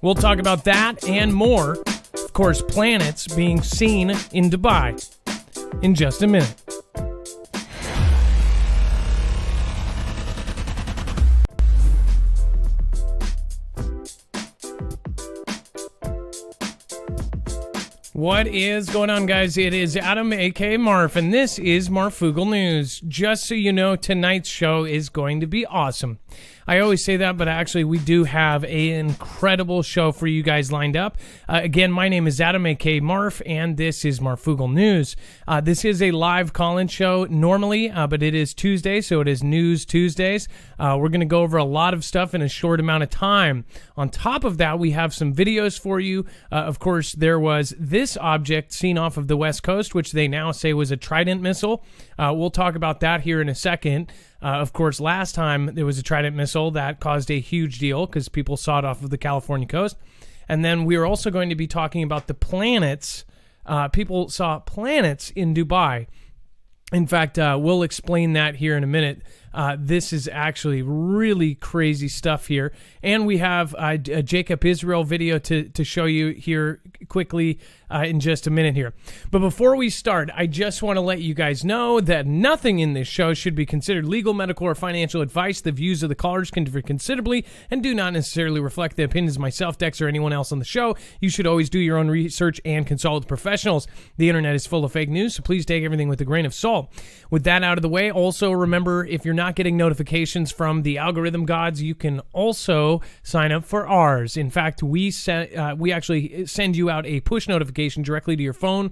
We'll talk about that and more. Of course, planets being seen in Dubai in just a minute. What is going on, guys? It is Adam, aka Marf, and this is Marfoogle News. Just so you know, tonight's show is going to be awesome. I always say that, but actually we do have an incredible show for you guys lined up. Again, my name is Adam, aka Marf, and this is Marfoogle News. This is a live call-in show normally, but it is Tuesday, so it is News Tuesdays. We're going to go over a lot of stuff in a short amount of time. On top of that, we have some videos for you. Of course, there was this object seen off of the West Coast, which they now say was a Trident missile. We'll talk about that here in a second. Of course, last time there was a Trident missile that caused a huge deal because people saw it off of the California coast. And then we are also going to be talking about the planets. People saw planets in Dubai. In fact, we'll explain that here in a minute. This is actually really crazy stuff here. And we have a Jacob Israel video to show you here quickly in just a minute here. But before we start, I just want to let you guys know that nothing in this show should be considered legal, medical, or financial advice. The views of the callers can differ considerably and do not necessarily reflect the opinions of myself, Dex, or anyone else on the show. You should always do your own research and consult with professionals. The internet is full of fake news, so please take everything with a grain of salt. With that out of the way, also remember, if you're not getting notifications from the algorithm gods, you can also sign up for ours. In fact, we actually send you out a push notification directly to your phone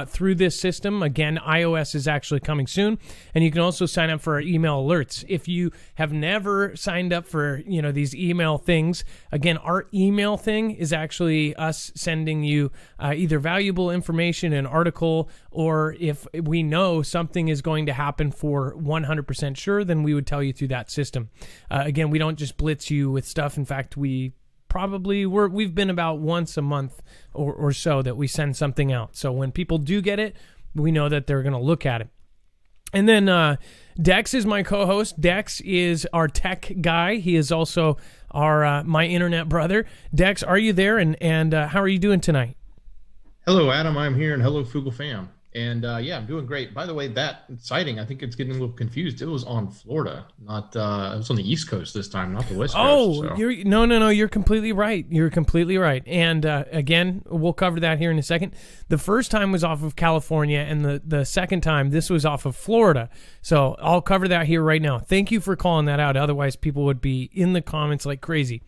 through this system. Again, iOS is actually coming soon, and you can also sign up for our email alerts. If you have never signed up for these email things, again, our email thing is actually us sending you either valuable information, an article, or if we know something is going to happen for 100% sure, then we would tell you through that system. Again, we don't just blitz you with stuff. In fact, we've been about once a month or so that we send something out. So when people do get it, we know that they're going to look at it. And then Dex is my co-host. Dex is our tech guy. He is also my internet brother. Dex, are you there? And how are you doing tonight? Hello, Adam. I'm here, and hello, Foogle fam. And yeah, I'm doing great. By the way, that sighting, I think it's getting a little confused. It was on Florida, not it was on the East Coast this time, not the West Coast. Oh, so. No, you're completely right. You're completely right. And again, we'll cover that here in a second. The first time was off of California, and the second time, this was off of Florida. So I'll cover that here right now. Thank you for calling that out. Otherwise, people would be in the comments like crazy.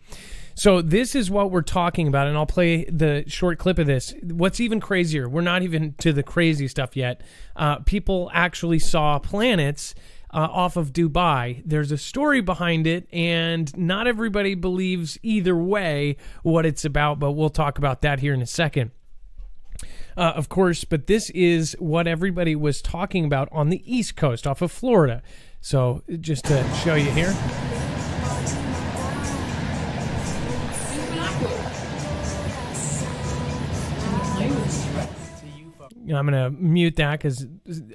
So this is what we're talking about, and I'll play the short clip of this. What's even crazier, we're not even to the crazy stuff yet. People actually saw planets off of Dubai. There's a story behind it, and not everybody believes either way what it's about, but we'll talk about that here in a second. Of course, but this is what everybody was talking about on the East Coast off of Florida. So just to show you here. I'm going to mute that because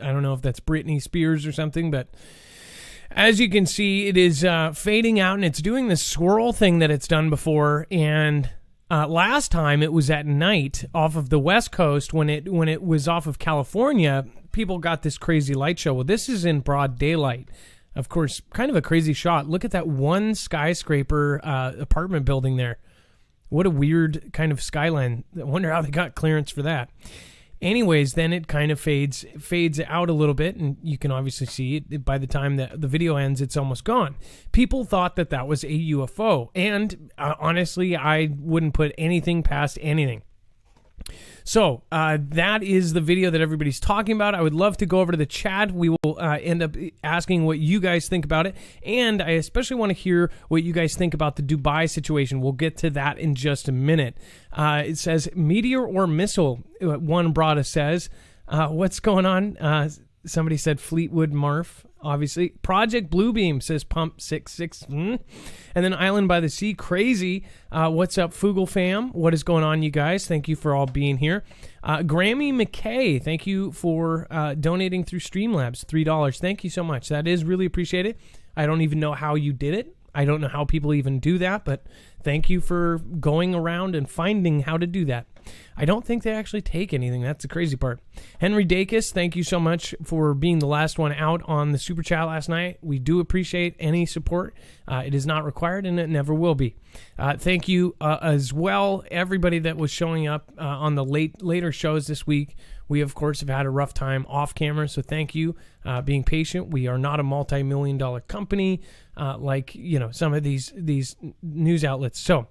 I don't know if that's Britney Spears or something, but as you can see, it is fading out, and it's doing this swirl thing that it's done before. And last time it was at night off of the West Coast when it was off of California, people got this crazy light show. Well, this is in broad daylight. Of course, kind of a crazy shot. Look at that one skyscraper apartment building there. What a weird kind of skyline. I wonder how they got clearance for that. Anyways, then it kind of fades out a little bit, and you can obviously see it. By the time that the video ends, it's almost gone. People thought that was a UFO, and honestly, I wouldn't put anything past anything. So that is the video that everybody's talking about. I would love to go over to the chat. We will end up asking what you guys think about it. And I especially want to hear what you guys think about the Dubai situation. We'll get to that in just a minute. It says, meteor or missile, one Brada says. What's going on? Somebody said Fleetwood Marf, obviously. Project Bluebeam says Pump 66. And then Island by the Sea, crazy. What's up, Foogle fam? What is going on, you guys? Thank you for all being here. Grammy McKay, thank you for donating through Streamlabs, $3. Thank you so much. That is really appreciated. I don't even know how you did it. I don't know how people even do that, but thank you for going around and finding how to do that. I don't think they actually take anything. That's the crazy part. Henry Dacus, thank you so much for being the last one out on the Super Chat last night. We do appreciate any support. It is not required, and it never will be. Thank you as well, everybody that was showing up on the later shows this week. We, of course, have had a rough time off camera, so thank you being patient. We are not a multi-million-dollar company like some of these news outlets. So,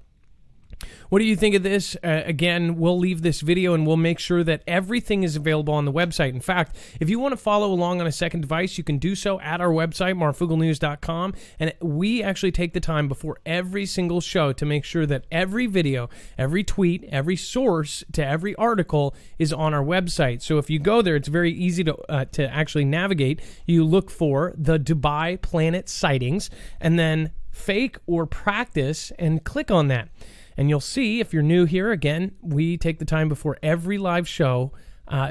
what do you think of this? Again, we'll leave this video and we'll make sure that everything is available on the website. In fact, if you want to follow along on a second device, you can do so at our website, marfooglenews.com. And we actually take the time before every single show to make sure that every video, every tweet, every source to every article is on our website. So if you go there, it's very easy to actually navigate. You look for the Dubai Planet sightings and then fake or practice and click on that. And you'll see, if you're new here, again, we take the time before every live show.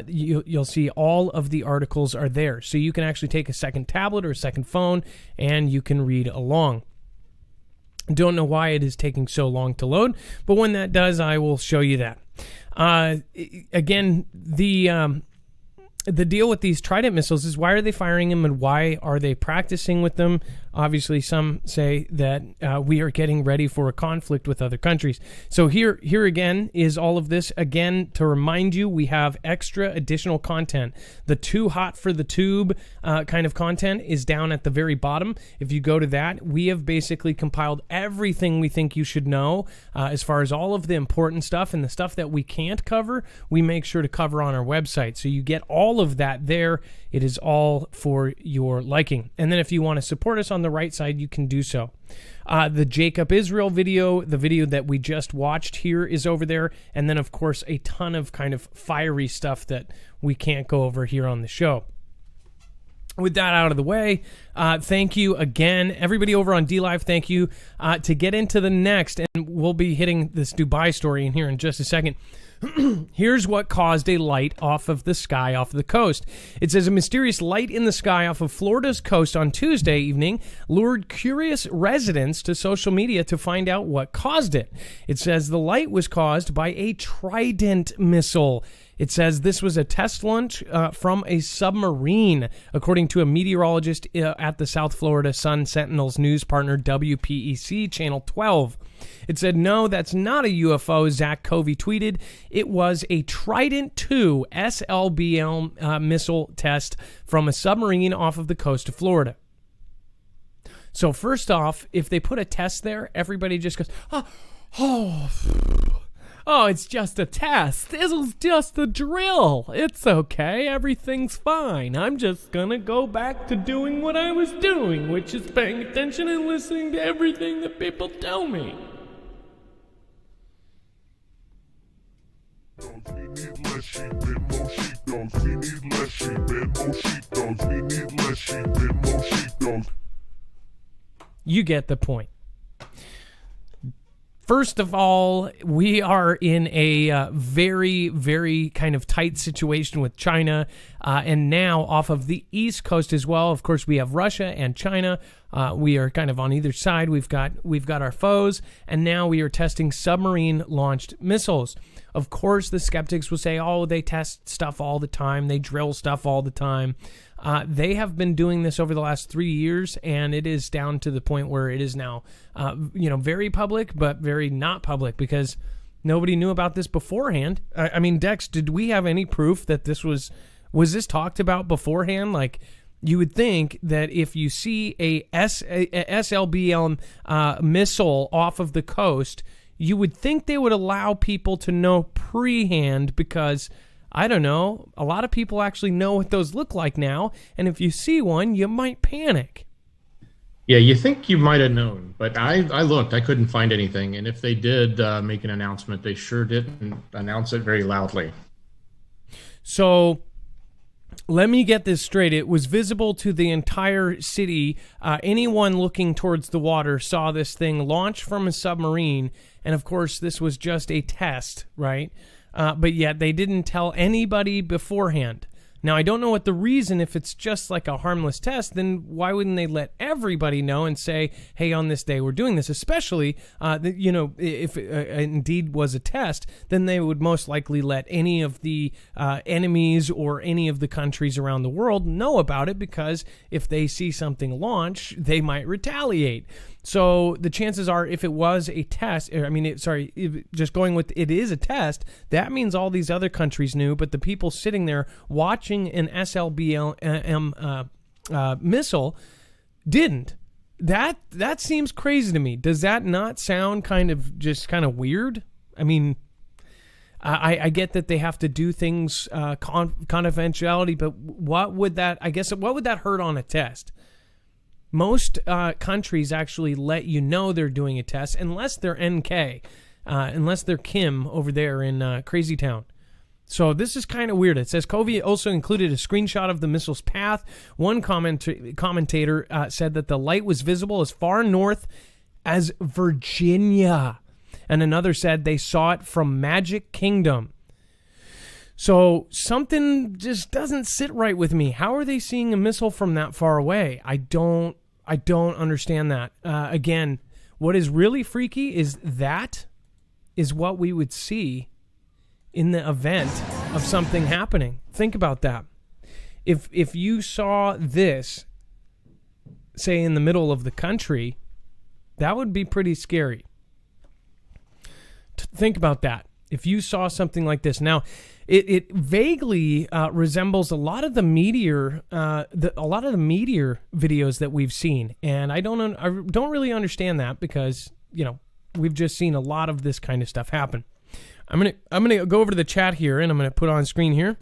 You'll see all of the articles are there. So you can actually take a second tablet or a second phone, and you can read along. Don't know why it is taking so long to load, but when that does, I will show you that. Again, the deal with these Trident missiles is, why are they firing them and why are they practicing with them? Obviously, some say that we are getting ready for a conflict with other countries. So here again is all of this. Again, to remind you, we have extra additional content. The too hot for the tube kind of content is down at the very bottom. If you go to that, we have basically compiled everything we think you should know as far as all of the important stuff, and the stuff that we can't cover, we make sure to cover on our website. So you get all of that there. It is all for your liking. And then if you want to support us on the right side, you can do so. The Jacob Israel video, the video that we just watched here, is over there. And then, of course, a ton of kind of fiery stuff that we can't go over here on the show. With that out of the way, thank you again. Everybody over on DLive, thank you. To get into the next, and we'll be hitting this Dubai story in here in just a second. Here's what caused a light off of the sky off the coast. It says a mysterious light in the sky off of Florida's coast on Tuesday evening lured curious residents to social media to find out what caused it. It says the light was caused by a Trident missile. It says this was a test launch from a submarine, according to a meteorologist at the South Florida Sun Sentinel's news partner WPEC Channel 12. It said, no, that's not a UFO, Zach Covey tweeted. It was a Trident II SLBM missile test from a submarine off of the coast of Florida. So first off, if they put a test there, everybody just goes, oh, it's just a test. This is just a drill. It's okay. Everything's fine. I'm just going to go back to doing what I was doing, which is paying attention and listening to everything that people tell me. We need less sheep and more sheepdogs. We need less sheep and more sheepdogs. We need less sheep and more sheepdogs. You get the point. First of all, we are in a very, very kind of tight situation with China, and now off of the East Coast as well. Of course, we have Russia and China. We are kind of on either side. We've got our foes, and now we are testing submarine-launched missiles. Of course, the skeptics will say, oh, they test stuff all the time. They drill stuff all the time. They have been doing this over the last 3 years, and it is down to the point where it is now, very public, but very not public, because nobody knew about this beforehand. I mean, Dex, did we have any proof that this was this talked about beforehand? Like, you would think that if you see a SLBM missile off of the coast, you would think they would allow people to know pre-hand, because I don't know, a lot of people actually know what those look like now, and if you see one, you might panic. Yeah, you think you might have known, but I looked, I couldn't find anything, and if they did make an announcement, they sure didn't announce it very loudly. So let me get this straight. It was visible to the entire city. Anyone looking towards the water saw this thing launch from a submarine, and of course, this was just a test, right? But yet they didn't tell anybody beforehand. Now, I don't know what the reason, if it's just like a harmless test, then why wouldn't they let everybody know and say, hey, on this day we're doing this? Especially, if it indeed was a test, then they would most likely let any of the enemies or any of the countries around the world know about it, because if they see something launch, they might retaliate. So the chances are, if it was a test, just going with it is a test, that means all these other countries knew, but the people sitting there watching an SLBM missile didn't. That seems crazy to me. Does that not sound kind of weird? I mean, I get that they have to do things confidentiality, but what would that hurt on a test? Most countries actually let you know they're doing a test, unless they're NK, unless they're Kim over there in Crazy Town. So this is kind of weird. It says Covey also included a screenshot of the missile's path. One commentator said that the light was visible as far north as Virginia, and another said they saw it from Magic Kingdom. So something just doesn't sit right with me. How are they seeing a missile from that far away? I don't understand that. Again, what is really freaky is that is what we would see in the event of something happening. Think about that. If you saw this, say, in the middle of the country, that would be pretty scary. Think about that. If you saw something like this. Now, it vaguely resembles a lot of the meteor videos that we've seen, and I don't really understand that, because we've just seen a lot of this kind of stuff happen. I'm gonna go over to the chat here, and I'm gonna put on screen here,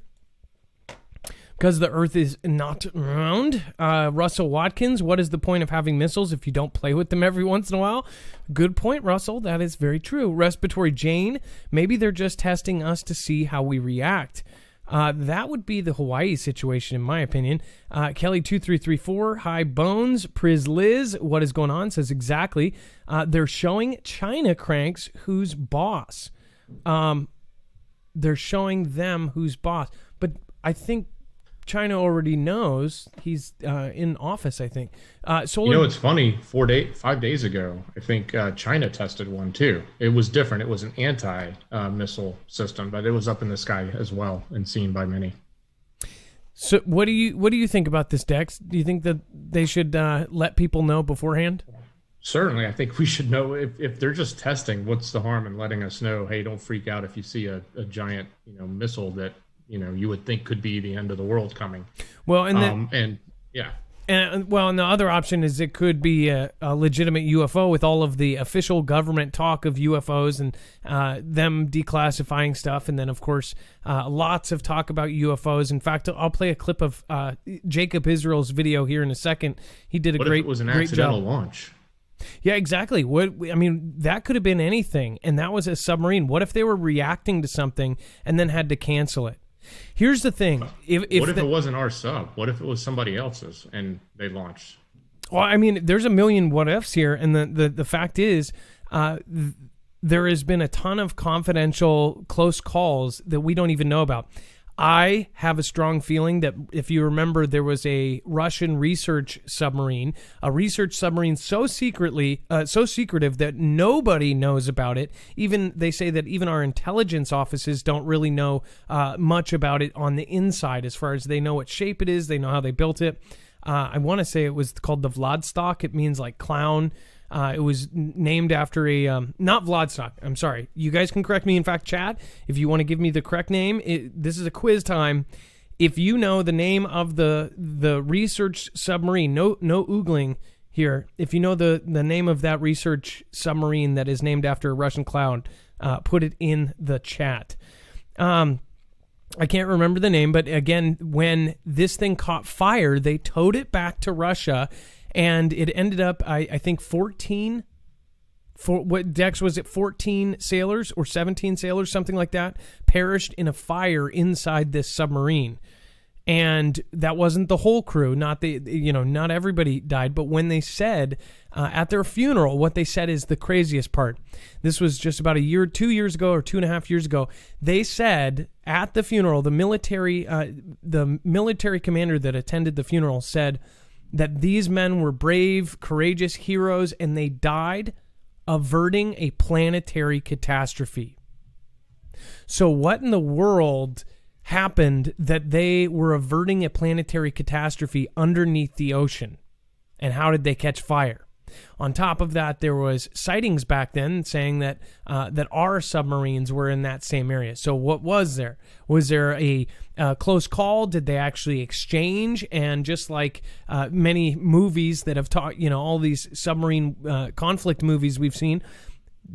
because the Earth is not round. Russell Watkins, what is the point of having missiles if you don't play with them every once in a while? Good point, Russell. That is very true. Respiratory Jane, maybe they're just testing us to see how we react. That would be the Hawaii situation, in my opinion. Kelly2334, Hi Bones. Priz Liz, what is going on? Says exactly. They're showing China cranks who's boss. They're showing them who's boss. But I think China already knows he's in office, I think. It's funny. 5 days ago, I think China tested one too. It was different. It was an anti-missile system, but it was up in the sky as well and seen by many. So what do you think about this, Dex? Do you think that they should let people know beforehand? Certainly. I think we should know. If they're just testing, what's the harm in letting us know, hey, don't freak out if you see a giant missile that you would think could be the end of the world coming. Well, and the other option is it could be a legitimate UFO, with all of the official government talk of UFOs and them declassifying stuff. And then, of course, lots of talk about UFOs. In fact, I'll play a clip of Jacob Israel's video here in a second. He did a great job. What if it was an accidental launch? Yeah, exactly. That could have been anything, and that was a submarine. What if they were reacting to something and then had to cancel it? Here's the thing. What if it wasn't our sub? What if it was somebody else's and they launched? Well, there's a million what ifs here, and the fact is, there has been a ton of confidential close calls that we don't even know about. I have a strong feeling that, if you remember, there was a Russian research submarine so secretive that nobody knows about it. They say that even our intelligence offices don't really know much about it on the inside, as far as they know what shape it is, they know how they built it. I want to say it was called the Vladstock. It means like clown. It was named after not Vladstock. I'm sorry. You guys can correct me. In fact, chat, if you want to give me the correct name, this is a quiz time. If you know the name of the research submarine, no oogling here. If you know the name of that research submarine that is named after a Russian clown, put it in the chat. I can't remember the name, but again, when this thing caught fire, they towed it back to Russia. And it ended up, I think, 14 sailors or 17 sailors, something like that, perished in a fire inside this submarine. And that wasn't the whole crew. Not everybody died. But when they said at their funeral, what they said is the craziest part. This was just about 2 years ago or 2.5 years ago. They said at the funeral, the military commander that attended the funeral said that these men were brave, courageous heroes, and they died averting a planetary catastrophe. So what in the world happened that they were averting a planetary catastrophe underneath the ocean? And how did they catch fire? On top of that, there was sightings back then saying that that our submarines were in that same area. So what was there? Was there a close call? Did they actually exchange? And just like many movies that have taught, all these submarine conflict movies we've seen,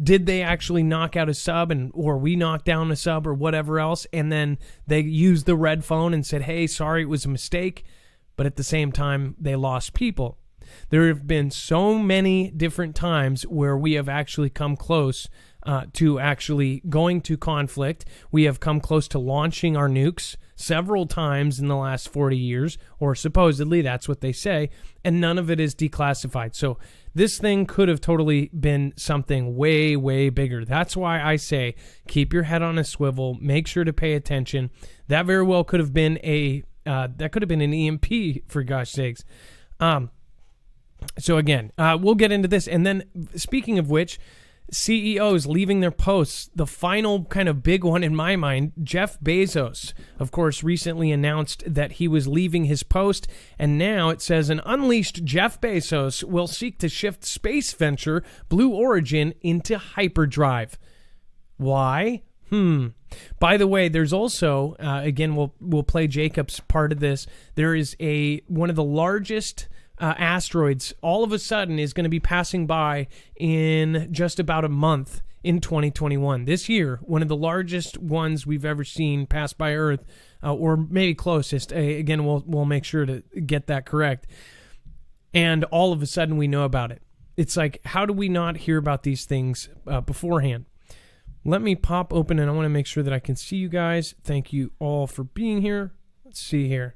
did they actually knock out a sub or we knocked down a sub or whatever else? And then they used the red phone and said, hey, sorry, it was a mistake. But at the same time, they lost people. There have been so many different times where we have actually come close to actually going to conflict. We have come close to launching our nukes several times in the last 40 years, or supposedly that's what they say, and none of it is declassified. So this thing could have totally been something way, way bigger. That's why I say keep your head on a swivel, make sure to pay attention. That very well could have been an EMP, for gosh sakes. So again, we'll get into this. And then speaking of which, CEOs leaving their posts, the final kind of big one in my mind, Jeff Bezos, of course, recently announced that he was leaving his post. And now it says an unleashed Jeff Bezos will seek to shift space venture Blue Origin into hyperdrive. Why? By the way, there's also, again, we'll play Jacob's part of this. There is one of the largest asteroids all of a sudden is going to be passing by in just about a month in 2021. This year, one of the largest ones we've ever seen pass by Earth, or maybe closest. Again, we'll make sure to get that correct. And all of a sudden we know about it. It's like, how do we not hear about these things beforehand? Let me pop open, and I want to make sure that I can see you guys. Thank you all for being here. Let's see here.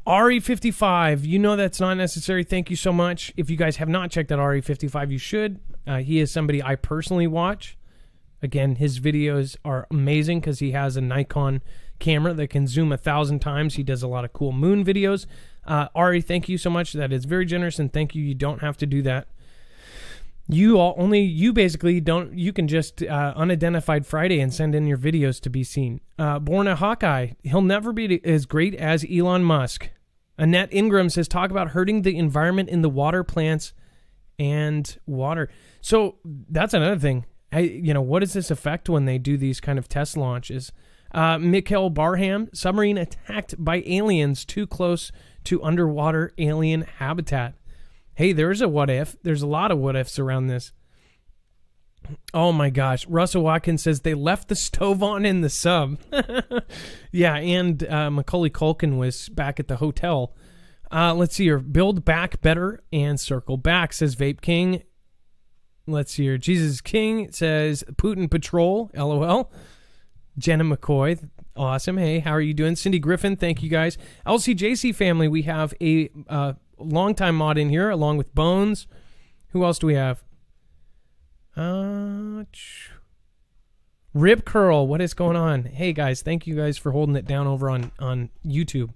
RE55, that's not necessary. Thank you so much. If you guys have not checked out RE55, you should. He is somebody I personally watch. Again, his videos are amazing because he has a Nikon camera that can zoom 1,000 times. He does a lot of cool moon videos. Ari, thank you so much. That is very generous, and thank you. You don't have to do that. You can just unidentified Friday and send in your videos to be seen. Born a Hawkeye, he'll never be as great as Elon Musk. Annette Ingram says, talk about hurting the environment in the water plants and water. So that's another thing. What does this affect when they do these kind of test launches? Mikhail Barham, submarine attacked by aliens too close to underwater alien habitat. Hey, there's a what if. There's a lot of what ifs around this. Oh my gosh. Russell Watkins says they left the stove on in the sub. Yeah, and Macaulay Culkin was back at the hotel. Let's see here. Build back better and circle back, says Vape King. Let's see here. Jesus King says Putin Patrol, LOL. Jenna McCoy, awesome. Hey, how are you doing? Cindy Griffin, thank you guys. LCJC family, we have a longtime mod in here along with Bones. Who else do we have? Rip Curl, what is going on? Hey guys, thank you guys for holding it down over on YouTube.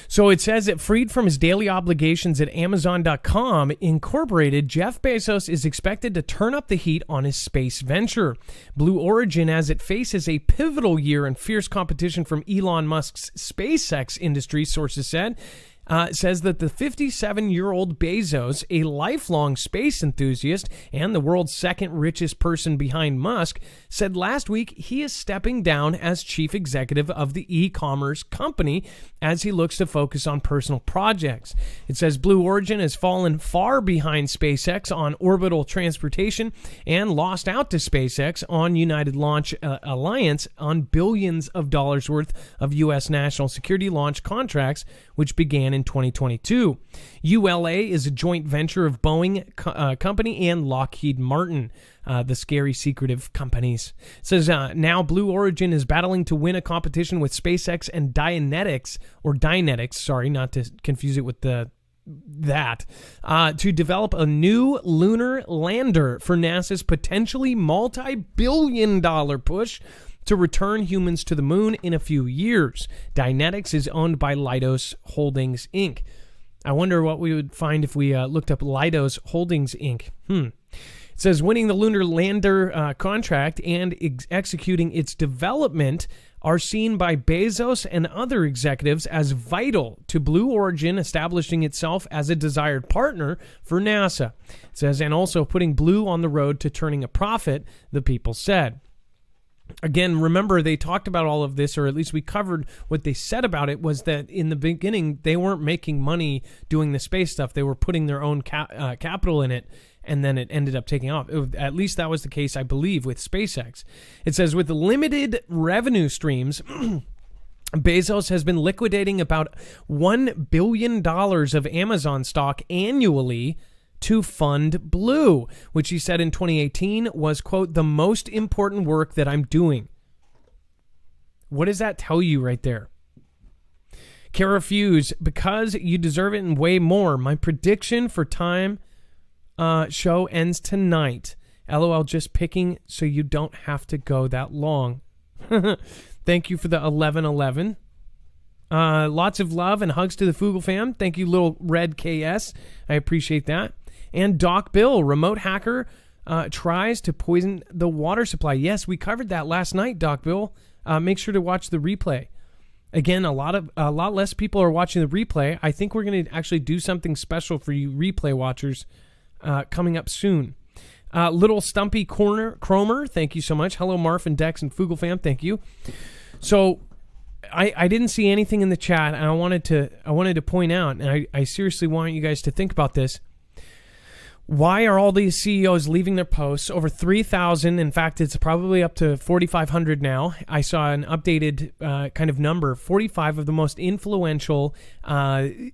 So it says that freed from his daily obligations at Amazon.com Incorporated, Jeff Bezos is expected to turn up the heat on his space venture. Blue Origin, as it faces a pivotal year in fierce competition from Elon Musk's SpaceX industry, sources said, says that the 57-year-old Bezos, a lifelong space enthusiast and the world's second richest person behind Musk, said last week he is stepping down as chief executive of the e-commerce company as he looks to focus on personal projects. It says Blue Origin has fallen far behind SpaceX on orbital transportation and lost out to SpaceX on United Launch Alliance on billions of dollars worth of U.S. national security launch contracts, which began began in 2022. ULA is a joint venture of Boeing Company and Lockheed Martin, the scary, secretive companies. It says now Blue Origin is battling to win a competition with SpaceX and Dynetics, sorry, not to confuse it with to develop a new lunar lander for NASA's potentially multi-billion-dollar push to return humans to the moon in a few years. Dynetics is owned by Leidos Holdings, Inc. I wonder what we would find if we looked up Leidos Holdings, Inc. It says winning the lunar lander contract and executing its development are seen by Bezos and other executives as vital to Blue Origin establishing itself as a desired partner for NASA. It says, and also putting Blue on the road to turning a profit, the people said. Again, remember, they talked about all of this, or at least we covered what they said about it, was that in the beginning, they weren't making money doing the space stuff. They were putting their own capital in it, and then it ended up taking off. At least that was the case, I believe, with SpaceX. It says, with limited revenue streams, Bezos has been liquidating about $1 billion of Amazon stock annually to fund Blue, which he said in 2018 was, quote, the most important work that I'm doing. What does that tell you right there? Kara Fuse, because you deserve it and way more. My prediction for time show ends tonight. LOL, just picking so you don't have to go that long. Thank you for the 1111. Lots of love and hugs to the Foogle fam. Thank you, little red KS. I appreciate that. And Doc Bill, remote hacker, tries to poison the water supply. Yes, we covered that last night, Doc Bill. Make sure to watch the replay. Again, a lot less people are watching the replay. I think we're going to actually do something special for you replay watchers coming up soon. Little Stumpy Cromer, thank you so much. Hello, Marf and Dex and Foogle fam, thank you. So I didn't see anything in the chat, and I wanted to point out, and I seriously want you guys to think about this. Why are all these CEOs leaving their posts? Over 3,000. In fact, it's probably up to 4,500 now. I saw an updated kind of number. 45 of the most influential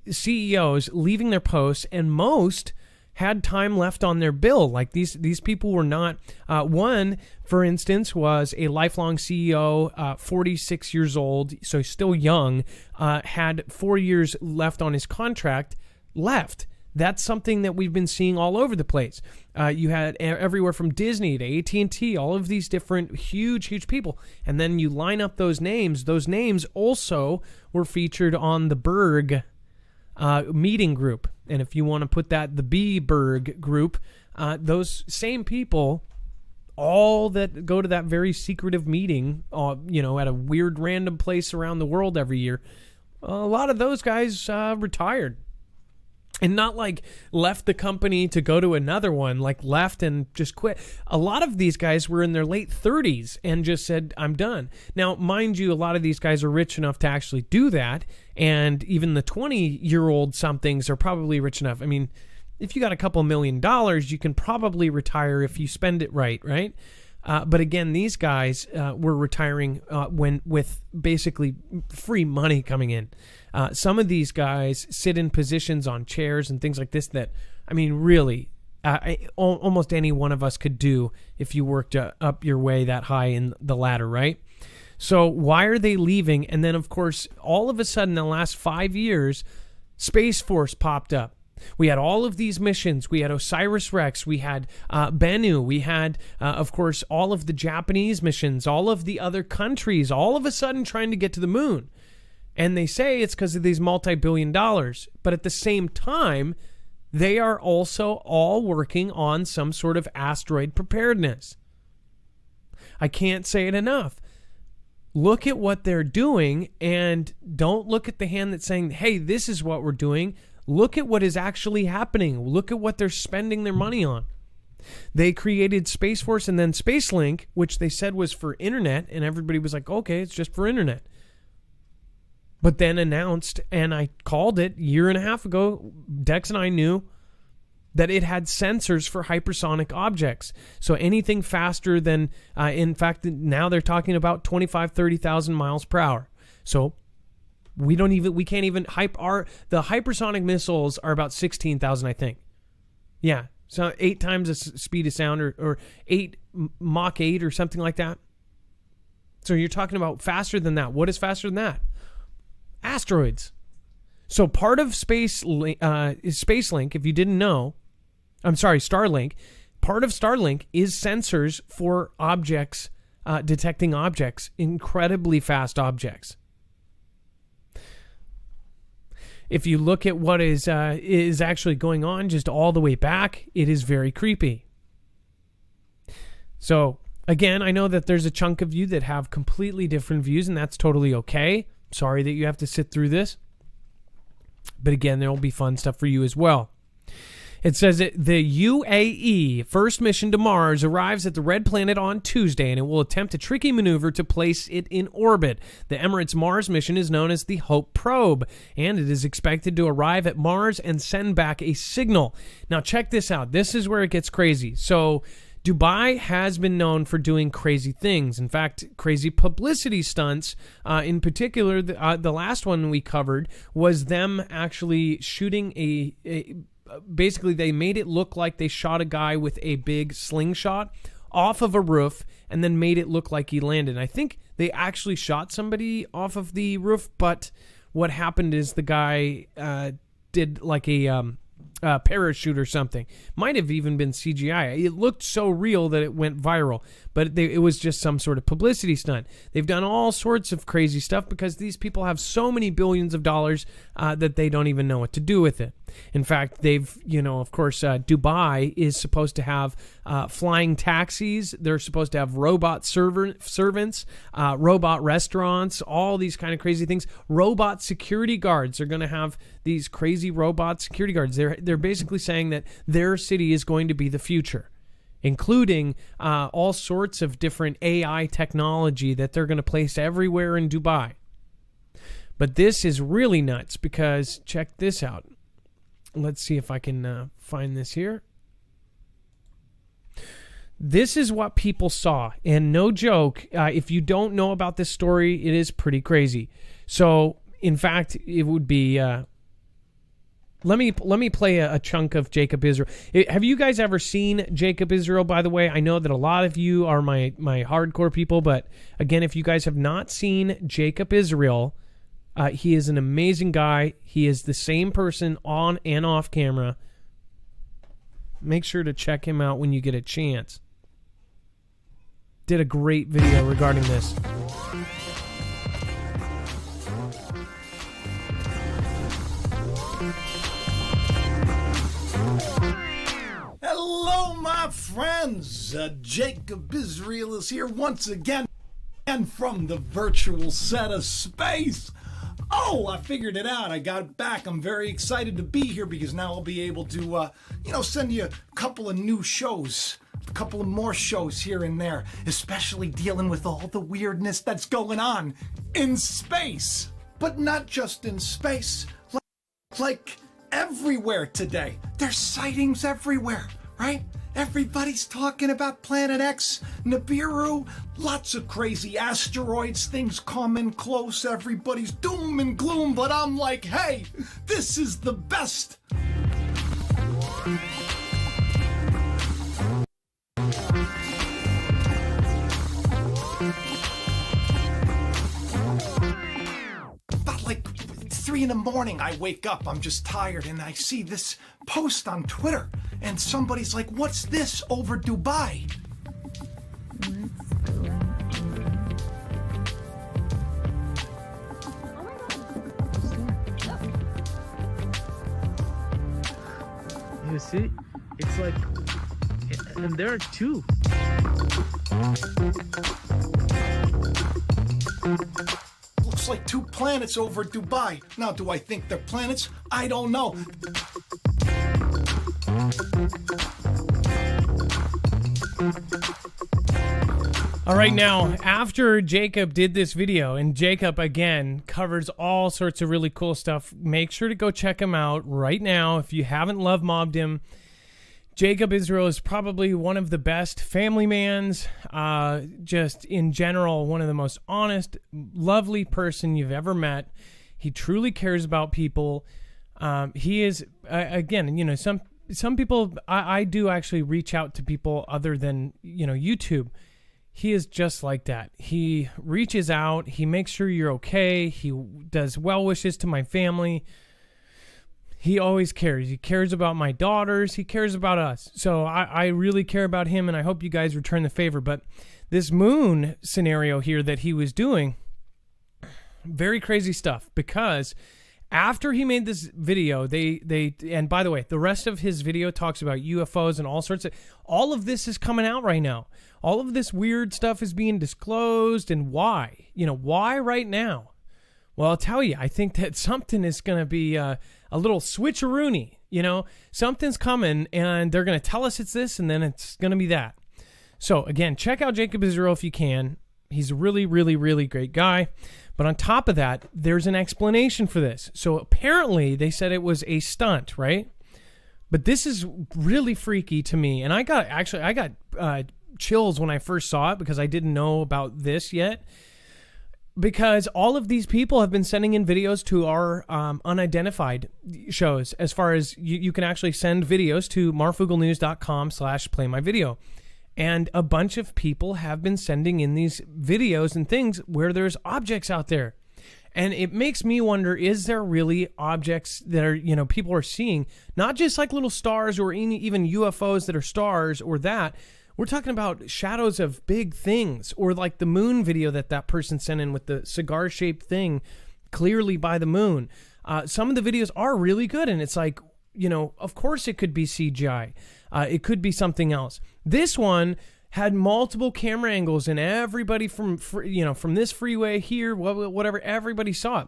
CEOs leaving their posts, and most had time left on their bill. Like these people were not. One, for instance, was a lifelong CEO, 46 years old, so still young, had 4 years left on his contract, left. That's something that we've been seeing all over the place. You had everywhere from Disney to AT&T, all of these different huge people. And then you line up those names. Those names also were featured on the Berg meeting group. And if you want to put that, the B-Berg group, those same people, all that go to that very secretive meeting, at a weird random place around the world every year, a lot of those guys retired. And not like left the company to go to another one, like left and just quit. A lot of these guys were in their late 30s and just said, I'm done. Now, mind you, a lot of these guys are rich enough to actually do that. And even the 20-year-old somethings are probably rich enough. I mean, if you got a couple $1 million, you can probably retire if you spend it right? But again, these guys were retiring with basically free money coming in. Some of these guys sit in positions on chairs and things like this that, I mean, really, almost any one of us could do if you worked up your way that high in the ladder, right? So why are they leaving? And then, of course, all of a sudden, in the last 5 years, Space Force popped up. We had all of these missions. We had OSIRIS-REx. We had Bennu. We had, of course, all of the Japanese missions, all of the other countries, all of a sudden trying to get to the moon. And they say it's because of these multi-billion dollars. But at the same time, they are also all working on some sort of asteroid preparedness. I can't say it enough. Look at what they're doing, and don't look at the hand that's saying, hey, this is what we're doing. Look at what is actually happening. Look at what they're spending their money on. They created Space Force and then Spacelink, which they said was for internet, and everybody was like, okay, it's just for internet. But then announced, and I called it a year and a half ago, Dex and I knew that it had sensors for hypersonic objects. So anything faster than, in fact, now they're talking about 25,000, 30,000 miles per hour. So We can't even the hypersonic missiles are about 16,000, I think. Yeah. So 8 times the speed of sound, or 8 Mach 8 or something like that. So you're talking about faster than that. What is faster than that? Asteroids. So part of Starlink, if you didn't know, Starlink, part of Starlink is sensors for objects, detecting objects, incredibly fast objects. If you look at what is actually going on just all the way back, it is very creepy. So, again, I know that there's a chunk of you that have completely different views, and that's totally okay. Sorry that you have to sit through this. But again, there will be fun stuff for you as well. It says that the UAE first mission to Mars arrives at the Red Planet on Tuesday, and it will attempt a tricky maneuver to place it in orbit. The Emirates Mars mission is known as the Hope Probe, and it is expected to arrive at Mars and send back a signal. Now, check this out. This is where it gets crazy. So, Dubai has been known for doing crazy things. In fact, crazy publicity stunts. In particular, the last one we covered was them actually shooting basically, they made it look like they shot a guy with a big slingshot off of a roof and then made it look like he landed. And I think they actually shot somebody off of the roof, but what happened is the guy did like a parachute or something. Might have even been CGI. It looked so real that it went viral, but it was just some sort of publicity stunt. They've done all sorts of crazy stuff because these people have so many billions of dollars that they don't even know what to do with it. In fact, of course, Dubai is supposed to have flying taxis. They're supposed to have robot servants, robot restaurants, all these kind of crazy things. Robot security guards. They're going to have these crazy robot security guards. They're basically saying that their city is going to be the future, including all sorts of different AI technology that they're going to place everywhere in Dubai. But this is really nuts because check this out. Let's see if I can find this here. This is what people saw. And no joke, if you don't know about this story, it is pretty crazy. So, in fact, it would be... Let me play a chunk of Jacob Israel. Have you guys ever seen Jacob Israel, by the way? I know that a lot of you are my hardcore people, but again, if you guys have not seen Jacob Israel... he is an amazing guy. He is the same person on and off camera. Make sure to check him out when you get a chance. Did a great video regarding this. Hello, my friends. Jacob Israel is here once again, and from the virtual set of space. Oh, I figured it out. I got it back. I'm very excited to be here because now I'll be able to, send you a couple of new shows, a couple of more shows here and there, especially dealing with all the weirdness that's going on in space. But not just in space, like everywhere today. There's sightings everywhere, right? Everybody's talking about Planet X, Nibiru, lots of crazy asteroids, things coming close, everybody's doom and gloom, but I'm like, hey, this is the best. About like 3 in the morning, I wake up, I'm just tired, and I see this post on Twitter. And somebody's like, what's this over Dubai? You see? It's like, and there are 2. Looks like 2 planets over Dubai. Now, do I think they're planets? I don't know. All right, now, after Jacob did this video, and Jacob, again, covers all sorts of really cool stuff, make sure to go check him out right now if you haven't love mobbed him. Jacob Israel is probably one of the best family mans, just in general, one of the most honest, lovely person you've ever met. He truly cares about people. He is, again, you know, some people, I do actually reach out to people other than, you know, YouTube. He is just like that. He reaches out. He makes sure you're okay. He does well wishes to my family. He always cares. He cares about my daughters. He cares about us. So I really care about him, and I hope you guys return the favor. But this moon scenario here that he was doing, very crazy stuff, because after he made this video, and by the way, the rest of his video talks about UFOs and all of this is coming out right now. All of this weird stuff is being disclosed, and why? You know, why right now? Well, I'll tell you, I think that something is going to be a little switcheroony. You know, something's coming, and they're going to tell us it's this, and then it's going to be that. So again, check out Jacob Israel if you can. He's a really, really, really great guy. But on top of that, there's an explanation for this. So apparently they said it was a stunt, right? But this is really freaky to me. And I got chills when I first saw it because I didn't know about this yet. Because all of these people have been sending in videos to our unidentified shows. As far as you can actually send videos to marfooglenews.com/playmyvideo. And a bunch of people have been sending in these videos and things where there's objects out there. And it makes me wonder, is there really objects that are, you know, people are seeing? Not just like little stars or even UFOs that are stars or that. We're talking about shadows of big things, or like the moon video that person sent in with the cigar-shaped thing clearly by the moon. Some of the videos are really good, and it's like, you know, of course it could be CGI. It could be something else. This one had multiple camera angles, and everybody from this freeway here, whatever, everybody saw it.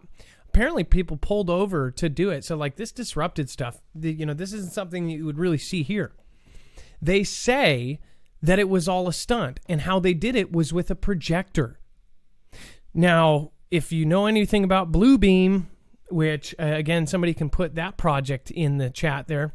Apparently people pulled over to do it. So like this disrupted stuff. This isn't something you would really see here. They say that it was all a stunt, and how they did it was with a projector. Now, if you know anything about Bluebeam, which, again, somebody can put that project in the chat there,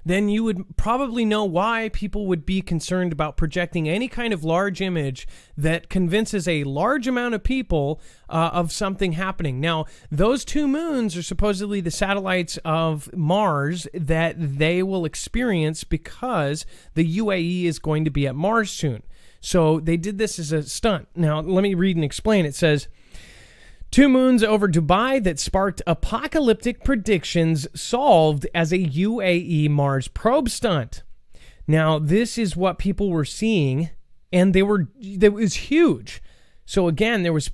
then you would probably know why people would be concerned about projecting any kind of large image that convinces a large amount of people of something happening. Now, those two moons are supposedly the satellites of Mars that they will experience because the UAE is going to be at Mars soon. So they did this as a stunt. Now, let me read and explain. It says, 2 moons over Dubai that sparked apocalyptic predictions solved as a UAE Mars probe stunt. Now, this is what people were seeing, and it was huge. So again, there was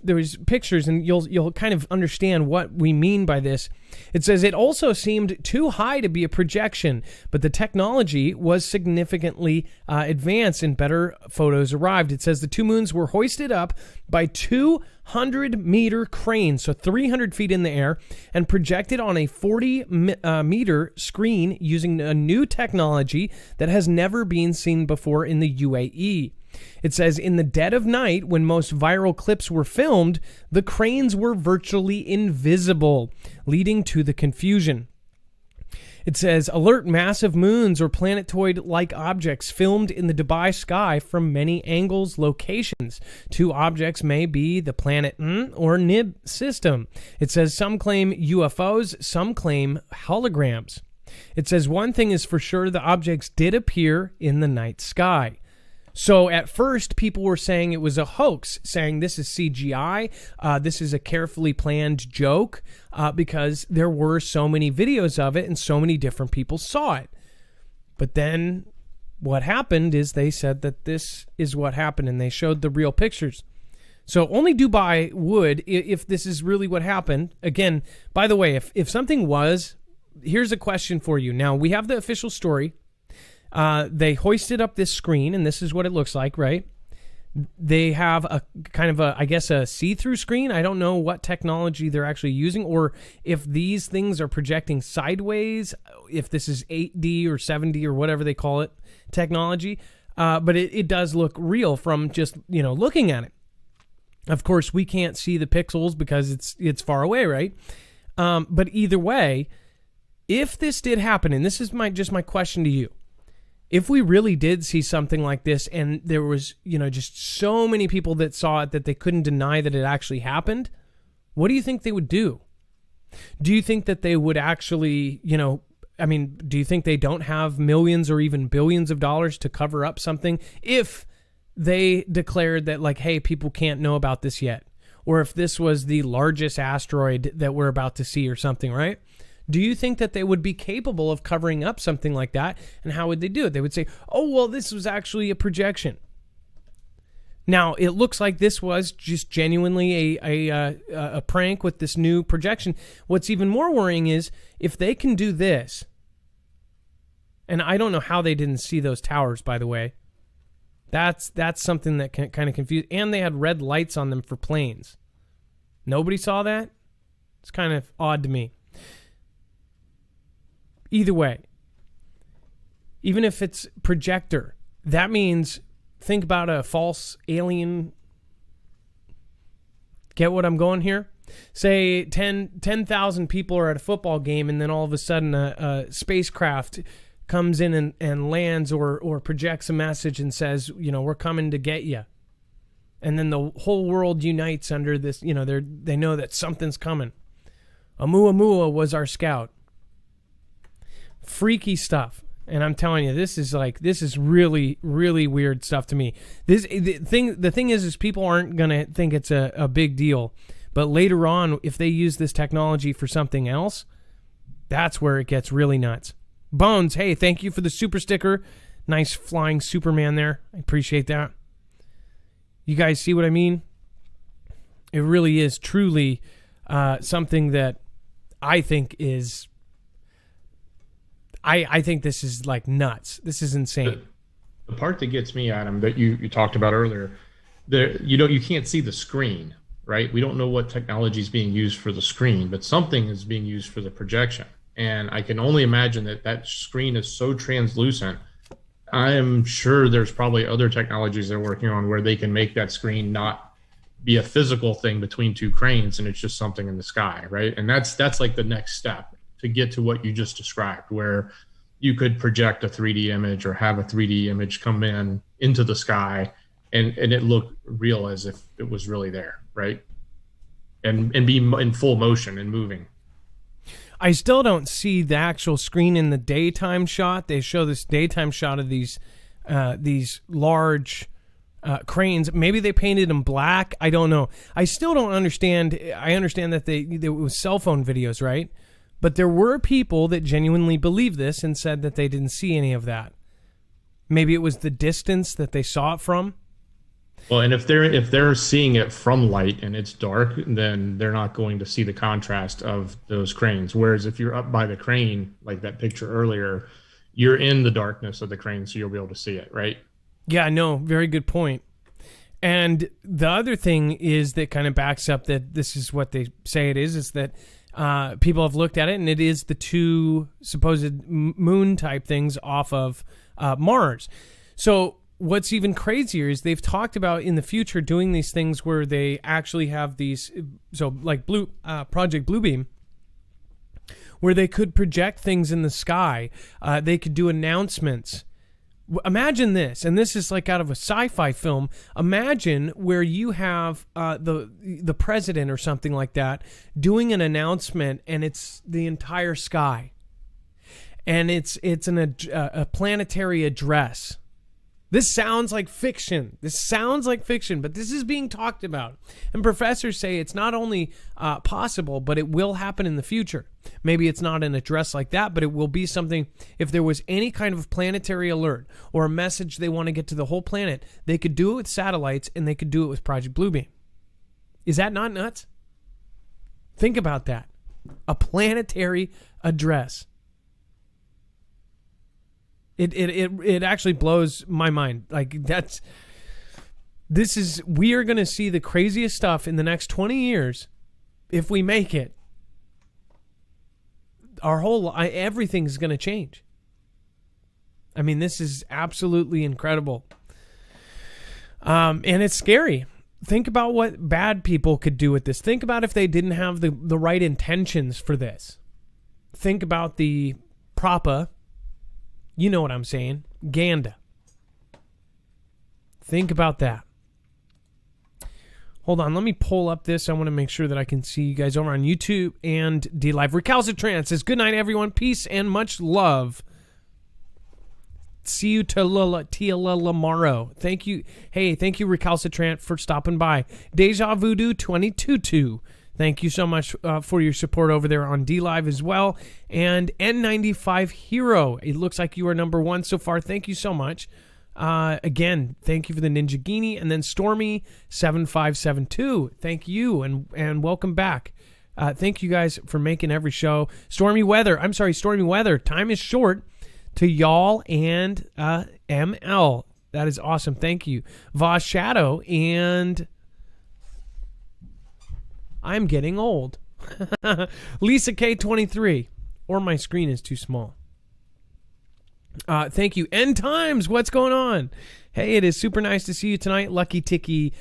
pictures, and you'll kind of understand what we mean by this. It says it also seemed too high to be a projection, but the technology was significantly advanced and better photos arrived. It says the 2 moons were hoisted up by 200-meter cranes, so 300 feet in the air, and projected on a 40-meter screen using a new technology that has never been seen before in the UAE. It says, in the dead of night, when most viral clips were filmed, the cranes were virtually invisible, leading to the confusion. It says, alert massive moons or planetoid-like objects filmed in the Dubai sky from many angles, locations. 2 objects may be the planet or Nib system. It says some claim UFOs, some claim holograms. It says one thing is for sure, the objects did appear in the night sky. So at first, people were saying it was a hoax, saying this is CGI, this is a carefully planned joke, because there were so many videos of it and so many different people saw it. But then what happened is they said that this is what happened, and they showed the real pictures. So only Dubai would, if this is really what happened. Again, by the way, if something was, here's a question for you. Now, we have the official story. They hoisted up this screen, and this is what it looks like, right? They have a kind of a see-through screen. I don't know what technology they're actually using, or if these things are projecting sideways, if this is 8D or 7D or whatever they call it technology. But it does look real from just, looking at it. Of course, we can't see the pixels because it's far away, right? But either way, if this did happen, and this is just my question to you, if we really did see something like this, and there was, just so many people that saw it that they couldn't deny that it actually happened, What do you think they would do? Do you think that they would actually, do you think they don't have millions or even billions of dollars to cover up something if they declared that, like, hey, people can't know about this yet? Or if this was the largest asteroid that we're about to see or something, right? Do you think that they would be capable of covering up something like that? And how would they do it? They would say, oh, well, this was actually a projection. Now, it looks like this was just genuinely a prank with this new projection. What's even more worrying is if they can do this, and I don't know how they didn't see those towers, by the way. That's something that can kind of confuse. And they had red lights on them for planes. Nobody saw that? It's kind of odd to me. Either way, even if it's projector, that means, think about a false alien. Get what I'm going here? Say 10,000 people are at a football game, and then all of a sudden a spacecraft comes in and lands or projects a message and says, we're coming to get you. And then the whole world unites under this, they know that something's coming. Oumuamua was our scout. Freaky stuff. And I'm telling you, this is really, really weird stuff to me. The thing is people aren't going to think it's a big deal. But later on, if they use this technology for something else, that's where it gets really nuts. Bones, hey, thank you for the super sticker. Nice flying Superman there. I appreciate that. You guys see what I mean? It really is truly something that I think is... I think this is like nuts. This is insane. The part that gets me, Adam, that you talked about earlier, you can't see the screen, right? We don't know what technology is being used for the screen, but something is being used for the projection. And I can only imagine that screen is so translucent. I am sure there's probably other technologies they're working on where they can make that screen not be a physical thing between two cranes and it's just something in the sky, right? And that's like the next step to get to what you just described, where you could project a 3D image or have a 3D image come into the sky and it look real as if it was really there, right? And be in full motion and moving. I still don't see the actual screen in the daytime shot. They show this daytime shot of these large cranes. Maybe they painted them black. I don't know. I still don't understand. I understand that it was cell phone videos, right? But there were people that genuinely believed this and said that they didn't see any of that. Maybe it was the distance that they saw it from. Well, and if they're seeing it from light and it's dark, then they're not going to see the contrast of those cranes. Whereas if you're up by the crane, like that picture earlier, you're in the darkness of the crane, so you'll be able to see it, right? Yeah, no, very good point. And the other thing is that kind of backs up that this is what they say it is that people have looked at it, and it is the two supposed moon type things off of Mars. So what's even crazier is they've talked about in the future doing these things where they actually have these, so like Project Bluebeam, where they could project things in the sky. They could do announcements. Imagine this, and this is like out of a sci-fi film. Imagine where you have the president or something like that doing an announcement, and it's the entire sky, and it's a planetary address. This sounds like fiction. But this is being talked about. And professors say it's not only possible, but it will happen in the future. Maybe it's not an address like that, but it will be something. If there was any kind of planetary alert or a message they want to get to the whole planet, they could do it with satellites, and they could do it with Project Bluebeam. Is that not nuts? Think about that. A planetary address. It actually blows my mind. Like we are going to see the craziest stuff in the next 20 years if we make it. Everything's going to change. I mean, this is absolutely incredible. And it's scary. Think about what bad people could do with this. Think about if they didn't have the right intentions for this. Think about the propa. You know what I'm saying. Ganda. Think about that. Hold on, let me pull up this. I want to make sure that I can see you guys over on YouTube and D-Live. Recalcitrant says, good night, everyone. Peace and much love. See you tomorrow. Thank you. Hey, thank you, Recalcitrant, for stopping by. Deja Voodoo 222. Thank you so much for your support over there on D-Live as well. And N95 Hero. It looks like you are number 1 so far. Thank you so much. Again, thank you for the Ninja Genie. And then Stormy7572, thank you and welcome back. Thank you guys for making every show. Stormy Weather, time is short to y'all and ML. That is awesome. Thank you. Voss Shadow, and I'm getting old. Lisa K23, or my screen is too small. Thank you. End Times, what's going on? Hey, it is super nice to see you tonight. Lucky Ticky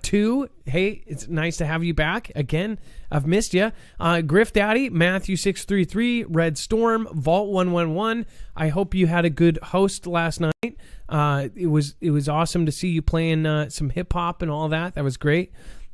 2. Hey, it's nice to have you back. Again, I've missed you. Griff Daddy, Matthew 633, Red Storm, Vault 111. I hope you had a good host last night. It was awesome to see you playing some hip hop and all that. That was great.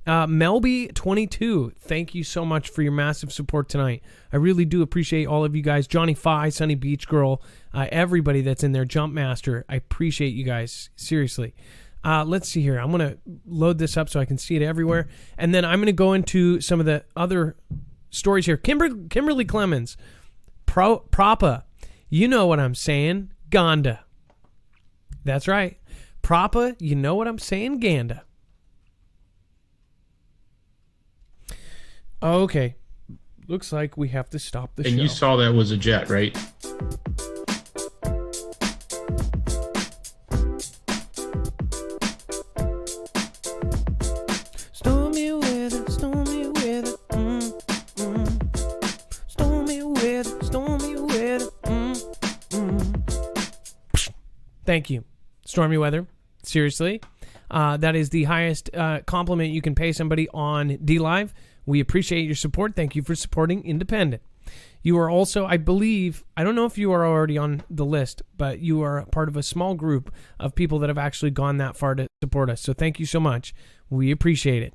Melby22, thank you so much for your massive support tonight. I really do appreciate all of you guys. Johnny Fi, Sunny Beach Girl, everybody that's in there. Jump Master, I appreciate you guys. Seriously. Let's see here. I'm going to load this up so I can see it everywhere. And then I'm going to go into some of the other stories here. Kimberly Clemens, Propa, you know what I'm saying, Ganda. That's right. Propa, you know what I'm saying, Ganda. Okay. Looks like we have to stop the show. And you saw that was a jet, right? Stormy weather, stormy weather, stormy weather, stormy weather, Thank you. Stormy weather. Seriously. That is the highest compliment you can pay somebody on D-Live. We appreciate your support. Thank you for supporting Independent. You are also, I believe, I don't know if you are already on the list, but you are part of a small group of people that have actually gone that far to support us. So thank you so much. We appreciate it.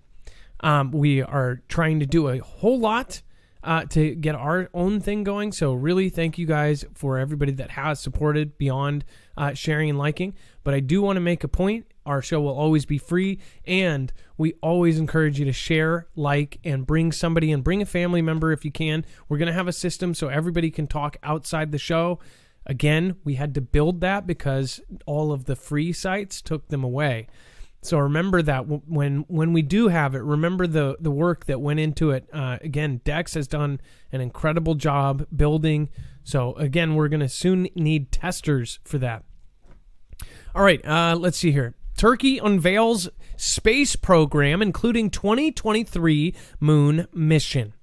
We are trying to do a whole lot to get our own thing going. So really thank you guys for everybody that has supported beyond sharing and liking. But I do want to make a point. Our show will always be free, and we always encourage you to share, like, and bring somebody and bring a family member if you can. We're going to have a system so everybody can talk outside the show. Again, we had to build that because all of the free sites took them away. So remember that when we do have it, remember the work that went into it. Again, Dex has done an incredible job building. So again, we're going to soon need testers for that. All right, let's see here. Turkey unveils space program, including 2023 moon mission.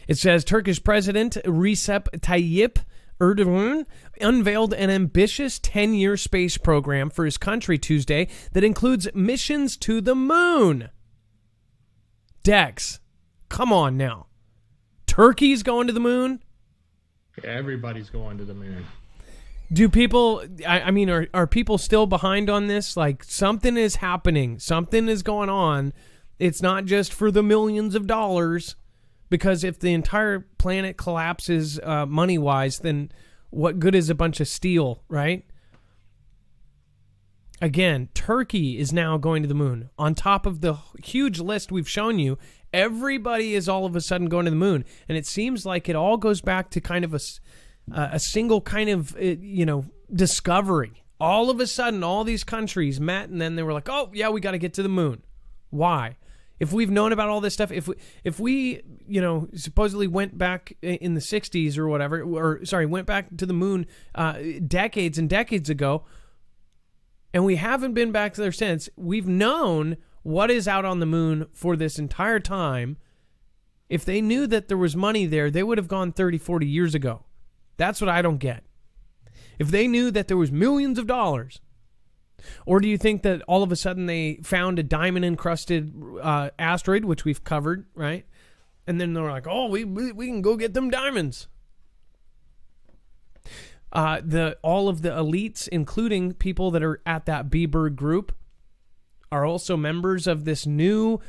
It says Turkish President Recep Tayyip Erdogan unveiled an ambitious 10-year space program for his country Tuesday that includes missions to the moon. Dex, come on now. Turkey's going to the moon? Yeah, everybody's going to the moon. Do people, I mean, are people still behind on this? Like, something is happening. Something is going on. It's not just for the millions of dollars. Because if the entire planet collapses money-wise, then what good is a bunch of steel, right? Again, Turkey is now going to the moon. On top of the huge list we've shown you, everybody is all of a sudden going to the moon. And it seems like it all goes back to kind of a single kind of, discovery. All of a sudden, all these countries met, and then they were like, oh, yeah, we got to get to the moon. Why? If we've known about all this stuff, if we supposedly went back in the 60s or whatever, went back to the moon decades and decades ago, and we haven't been back there since, we've known what is out on the moon for this entire time. If they knew that there was money there, they would have gone 30, 40 years ago. That's what I don't get. If they knew that there was millions of dollars, or do you think that all of a sudden they found a diamond-encrusted asteroid, which we've covered, right? And then they're like, oh, we can go get them diamonds. All of the elites, including people that are at that Bieber group, are also members of this new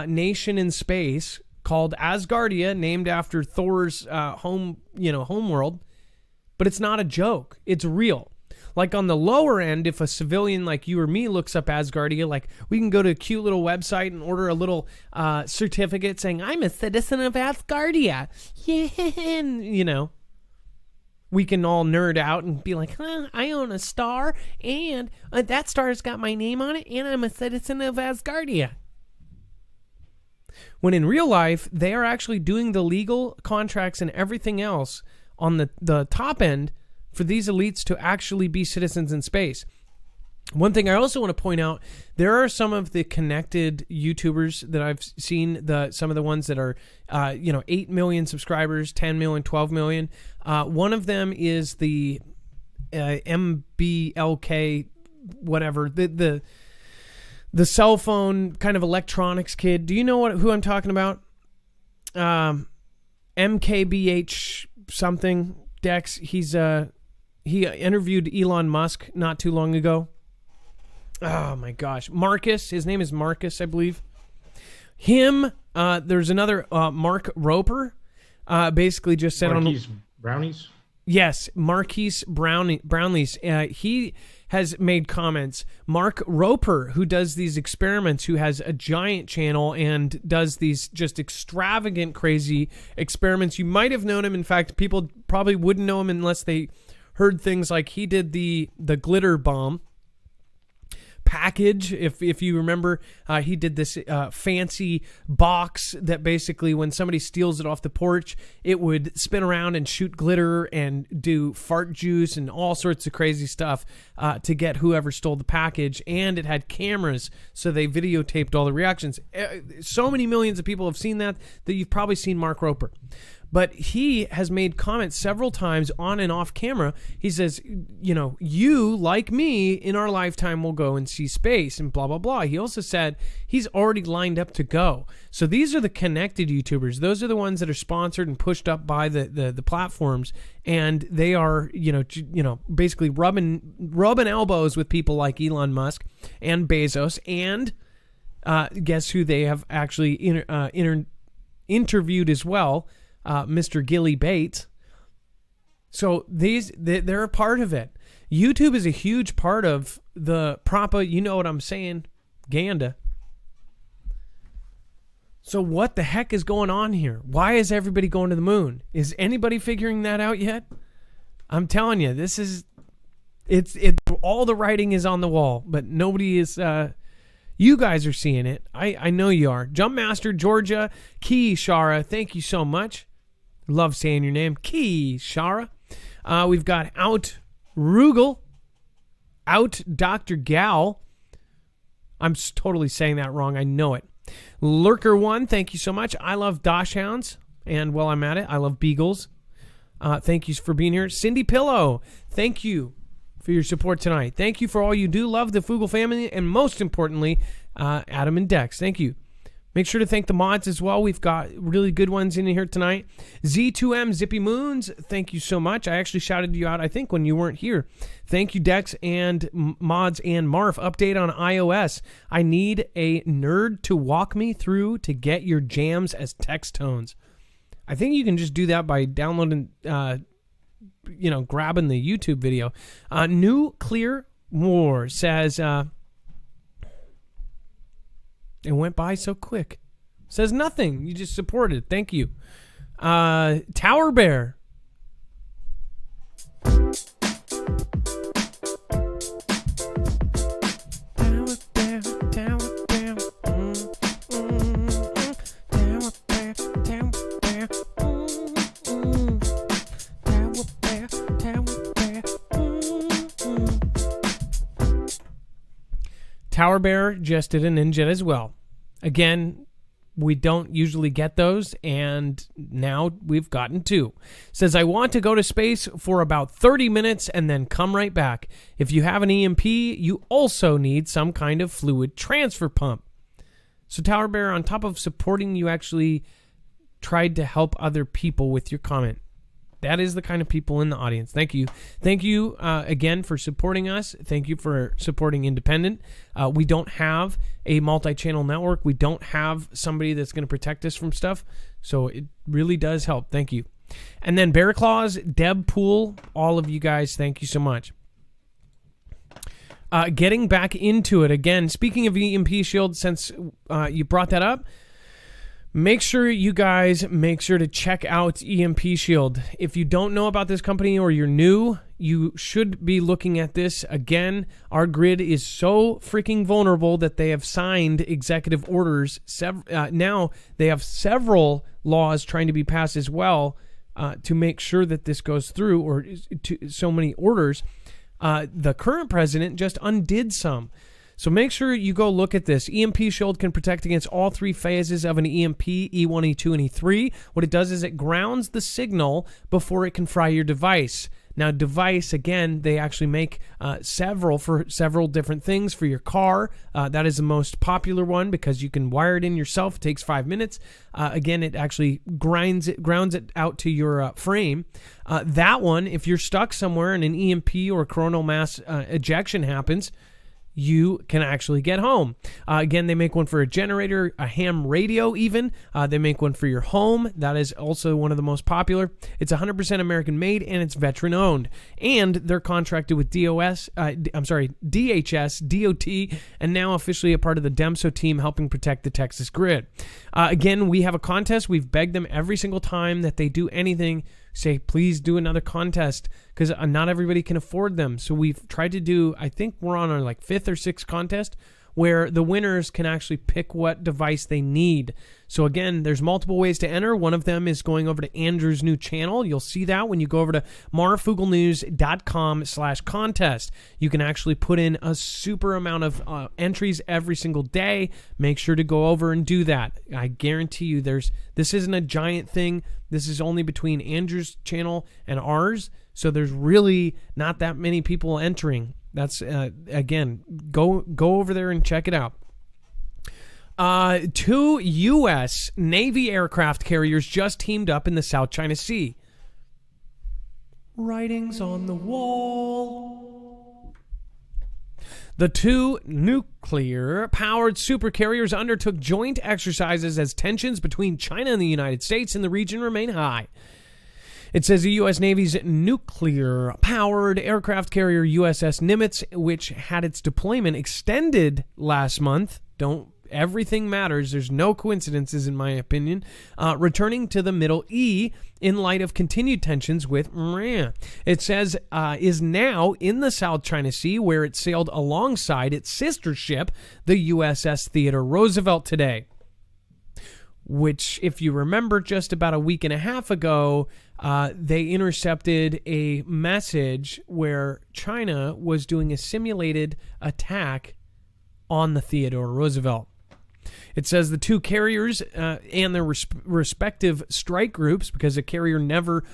nation in space called Asgardia, named after Thor's home world. But it's not a joke. It's real. Like on the lower end, if a civilian like you or me looks up Asgardia, like we can go to a cute little website and order a little certificate saying, I'm a citizen of Asgardia. Yeah, and, we can all nerd out and be like, I own a star, and that star's got my name on it, and I'm a citizen of Asgardia. When in real life, they are actually doing the legal contracts and everything else on the top end for these elites to actually be citizens in space. One thing I also want to point out, there are some of the connected YouTubers that I've seen, some of the ones that are, 8 million subscribers, 10 million, 12 million. One of them is the MBLK, whatever, the cell phone kind of electronics kid. Do you know who I'm talking about? MKBH something, Dex. He interviewed Elon Musk not too long ago. Oh my gosh. Marcus. His name is Marcus, I believe. Him. There's another Mark Roper. Basically just said Marquise Brownies? Yes, Marquise Brownlees. He has made comments. Mark Roper, who does these experiments, who has a giant channel and does these just extravagant, crazy experiments. You might have known him. In fact, people probably wouldn't know him unless they heard things like he did the glitter bomb package. If you remember, he did this fancy box that basically when somebody steals it off the porch, it would spin around and shoot glitter and do fart juice and all sorts of crazy stuff to get whoever stole the package. And it had cameras, so they videotaped all the reactions. So many millions of people have seen that you've probably seen Mark Roper. But he has made comments several times on and off camera. He says, you, like me, in our lifetime will go and see space and blah, blah, blah. He also said he's already lined up to go. So these are the connected YouTubers. Those are the ones that are sponsored and pushed up by the platforms. And they are, basically rubbing elbows with people like Elon Musk and Bezos. And guess who they have actually interviewed as well? Mr. Gilly Bates. So they're a part of it. YouTube is a huge part of the you know what I'm saying, Ganda. So what the heck is going on here? Why is everybody going to the moon? Is anybody figuring that out yet? I'm telling you, this is it's all the writing is on the wall, but nobody is you guys are seeing it. I know you are. Jumpmaster Georgia Key Shara, thank you so much. Love saying your name. Key Shara. We've got Out Rugel. Out Dr. Gal. I'm totally saying that wrong. I know it. Lurker1, thank you so much. I love Dachshunds. And while I'm at it, I love Beagles. Thank you for being here. Cindy Pillow, thank you for your support tonight. Thank you for all you do. Love the Foogle family. And most importantly, Adam and Dex. Thank you. Make sure to thank the mods as well. We've got really good ones in here tonight. Z2M Zippy Moons, thank you so much. I actually shouted you out, I think, when you weren't here. Thank you, Dex and mods and Marf. Update on iOS. I need a nerd to walk me through to get your jams as text tones. I think you can just do that by downloading, grabbing the YouTube video. Nuclear War says... it went by so quick. Says nothing. You just supported. Thank you. Tower Bear. Tower Bear, Tower Bear. Tower Bear, Tower Bear. Tower Bear, Tower Bear. Tower Bear just did a ninja as well. Again, we don't usually get those, and now we've gotten two. Says, I want to go to space for about 30 minutes and then come right back. If you have an EMP, you also need some kind of fluid transfer pump. So Tower Bear, on top of supporting, you actually tried to help other people with your comment. That is the kind of people in the audience. Thank you. Thank you again for supporting us. Thank you for supporting independent. We don't have a multi-channel network. We don't have somebody that's going to protect us from stuff. So it really does help. Thank you. And then Bear Claws, Deb Pool, all of you guys, thank you so much. Getting back into it again, speaking of EMP Shield, since you brought that up, make sure you guys to check out EMP Shield. If you don't know about this company or you're new, you should be looking at this. Again, our grid is so freaking vulnerable that they have signed executive orders. Now they have several laws trying to be passed as well to make sure that this goes through, or so many orders. The current president just undid some. So make sure you go look at this. EMP Shield can protect against all three phases of an EMP, E1, E2, and E3. What it does is it grounds the signal before it can fry your device. Now, device, again, they actually make several different things for your car. That is the most popular one because you can wire it in yourself. It takes 5 minutes. Again, it actually grounds it out to your frame. That one, if you're stuck somewhere and an EMP or a coronal mass ejection happens, you can actually get home. Again, they make one for a generator, a ham radio even. They make one for your home. That is also one of the most popular. It's 100% American made and it's veteran owned. And they're contracted with DHS, DOT, and now officially a part of the DEMSO team helping protect the Texas grid. Again, we have a contest. We've begged them every single time that they do anything, say, please do another contest, because not everybody can afford them. So we've tried to do, I think we're on our like 5th or 6th contest where the winners can actually pick what device they need. So again, there's multiple ways to enter. One of them is going over to Andrew's new channel. You'll see that when you go over to marfooglenews.com/contest. You can actually put in a super amount of entries every single day. Make sure to go over and do that. I guarantee you this isn't a giant thing. This is only between Andrew's channel and ours. So there's really not that many people entering. That's, again, go over there and check it out. 2 U.S. Navy aircraft carriers just teamed up in the South China Sea. Writings on the wall. The 2 nuclear-powered supercarriers undertook joint exercises as tensions between China and the United States in the region remain high. It says the U.S. Navy's nuclear-powered aircraft carrier USS Nimitz, which had its deployment extended last month, everything matters, there's no coincidences in my opinion, returning to the Middle East in light of continued tensions with Iran. It says is now in the South China Sea, where it sailed alongside its sister ship, the USS Theodore Roosevelt, today. Which, if you remember, just about a week and a half ago, they intercepted a message where China was doing a simulated attack on the Theodore Roosevelt. It says the 2 carriers and their respective strike groups, because a carrier never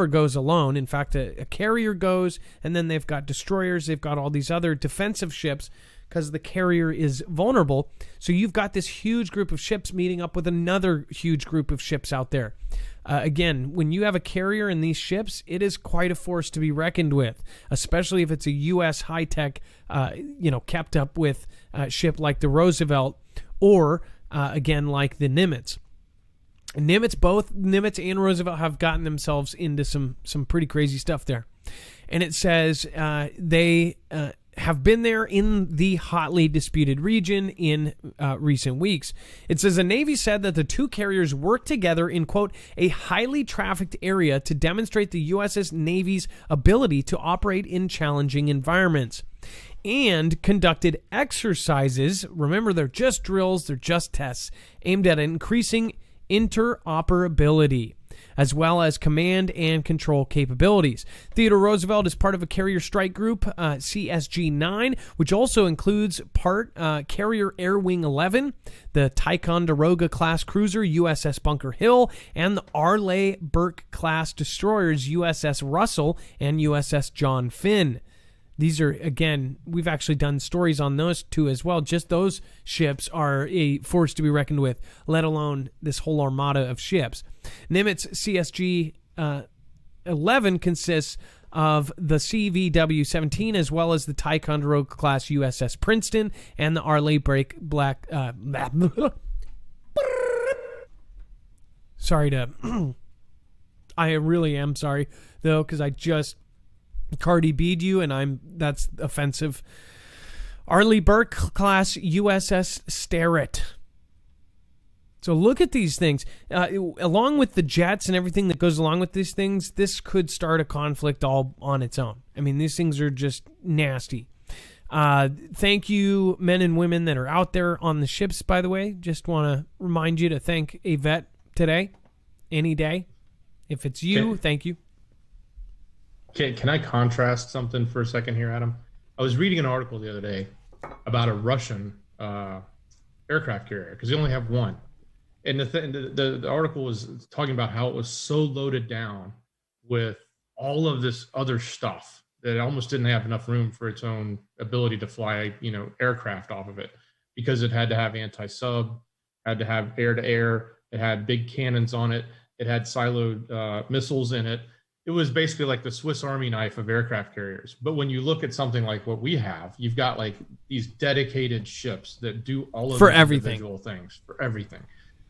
goes alone. In fact, a carrier goes, and then they've got destroyers, they've got all these other defensive ships, because the carrier is vulnerable. So you've got this huge group of ships meeting up with another huge group of ships out there. Again, when you have a carrier in these ships, it is quite a force to be reckoned with, especially if it's a U.S. high-tech, kept up with ship like the Roosevelt, or, again, like the Nimitz. Both Nimitz and Roosevelt have gotten themselves into some pretty crazy stuff there. And it says they have been there in the hotly disputed region in recent weeks. It says the Navy said that the 2 carriers worked together in, quote, a highly trafficked area to demonstrate the U.S. Navy's ability to operate in challenging environments, and conducted exercises. Remember, they're just drills, they're just tests, aimed at increasing interoperability, as well as command and control capabilities. Theodore Roosevelt is part of a carrier strike group, CSG-9, which also includes part carrier Air Wing 11, the Ticonderoga class cruiser USS Bunker Hill, and the Arleigh Burke-class destroyers USS Russell and USS John Finn. These are, again, we've actually done stories on those 2 as well. Just those ships are a force to be reckoned with, let alone this whole armada of ships. Nimitz CSG 11 consists of the CVW-17 as well as the Ticonderoga-class USS Princeton and the Arleigh Black... Sorry to... I really am sorry, though, because I just Cardi B'd you, and that's offensive. Arleigh Burke-class USS Starrett. So look at these things. Along with the jets and everything that goes along with these things, this could start a conflict all on its own. I mean, these things are just nasty. Thank you, men and women that are out there on the ships, by the way. Just want to remind you to thank a vet today, any day. If it's you, thank you. Can I contrast something for a second here, Adam? I was reading an article the other day about a Russian aircraft carrier, because they only have one. And the article was talking about how it was so loaded down with all of this other stuff that it almost didn't have enough room for its own ability to fly, aircraft off of it, because it had to have anti-sub, had to have air-to-air, it had big cannons on it, it had siloed missiles in it. It was basically like the Swiss Army knife of aircraft carriers. But when you look at something like what we have, you've got like these dedicated ships that do all of for these everything. Individual things for everything.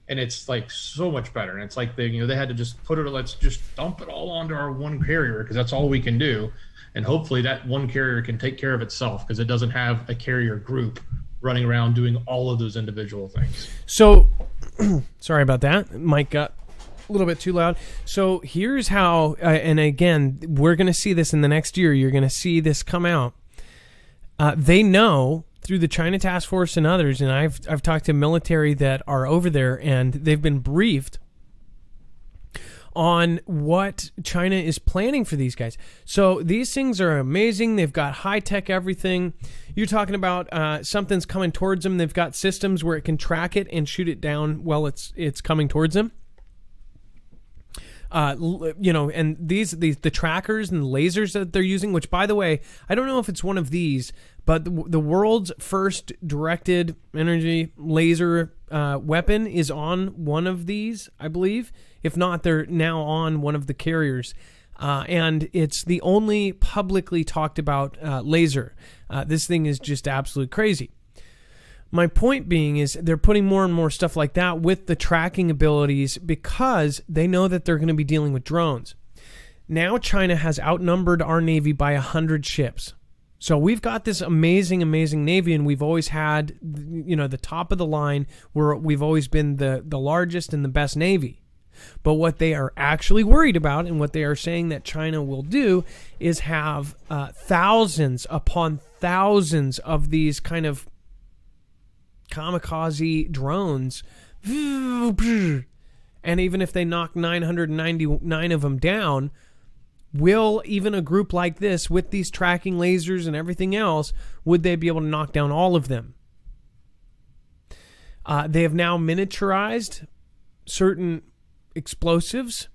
And it's like so much better. And it's like they had to just let's just dump it all onto our one carrier, because that's all we can do. And hopefully that one carrier can take care of itself, because it doesn't have a carrier group running around doing all of those individual things. So, sorry about that. Mike got a little bit too loud. So here's how, and again, we're going to see this in the next year. You're going to see this come out. They know through the China Task Force and others, and I've talked to military that are over there, and they've been briefed on what China is planning for these guys. So these things are amazing. They've got high-tech everything. You're talking about something's coming towards them. They've got systems where it can track it and shoot it down while it's coming towards them. And these the trackers and the lasers that they're using, which, by the way, I don't know if it's one of these, but the world's first directed energy laser weapon is on one of these, I believe. If not, they're now on one of the carriers. And it's the only publicly talked about laser. This thing is just absolute crazy. My point being is they're putting more and more stuff like that with the tracking abilities, because they know that they're going to be dealing with drones. Now China has outnumbered our Navy by 100 ships. So we've got this amazing, amazing Navy, and we've always had, the top of the line, where we've always been the largest and the best Navy. But what they are actually worried about, and what they are saying that China will do, is have thousands upon thousands of these kind of kamikaze drones, and even if they knock 999 of them down, will even a group like this with these tracking lasers and everything else, would they be able to knock down all of them? They have now miniaturized certain explosives,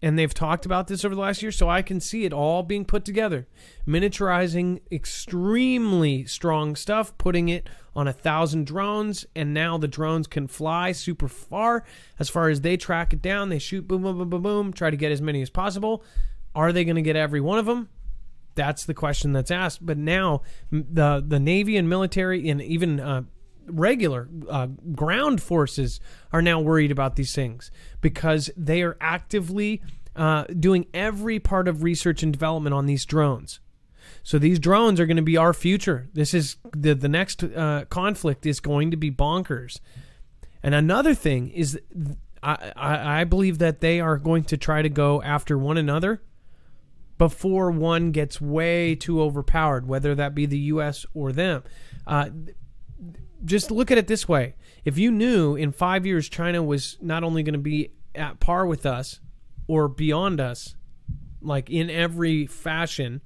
and they've talked about this over the last year, so I can see it all being put together. Miniaturizing extremely strong stuff, putting it on 1,000 drones, and now the drones can fly super far. As far as they track it down, they shoot boom, boom, boom, boom, boom, try to get as many as possible. Are they going to get every one of them? That's the question that's asked. But now the Navy and military and even regular ground forces are now worried about these things, because they are actively doing every part of research and development on these drones. So these drones are going to be our future. This is the next conflict is going to be bonkers. And another thing is, I believe that they are going to try to go after one another before one gets way too overpowered, whether that be the U.S. or them. Just look at it this way. If you knew in 5 years China was not only going to be at par with us or beyond us, like in every fashion,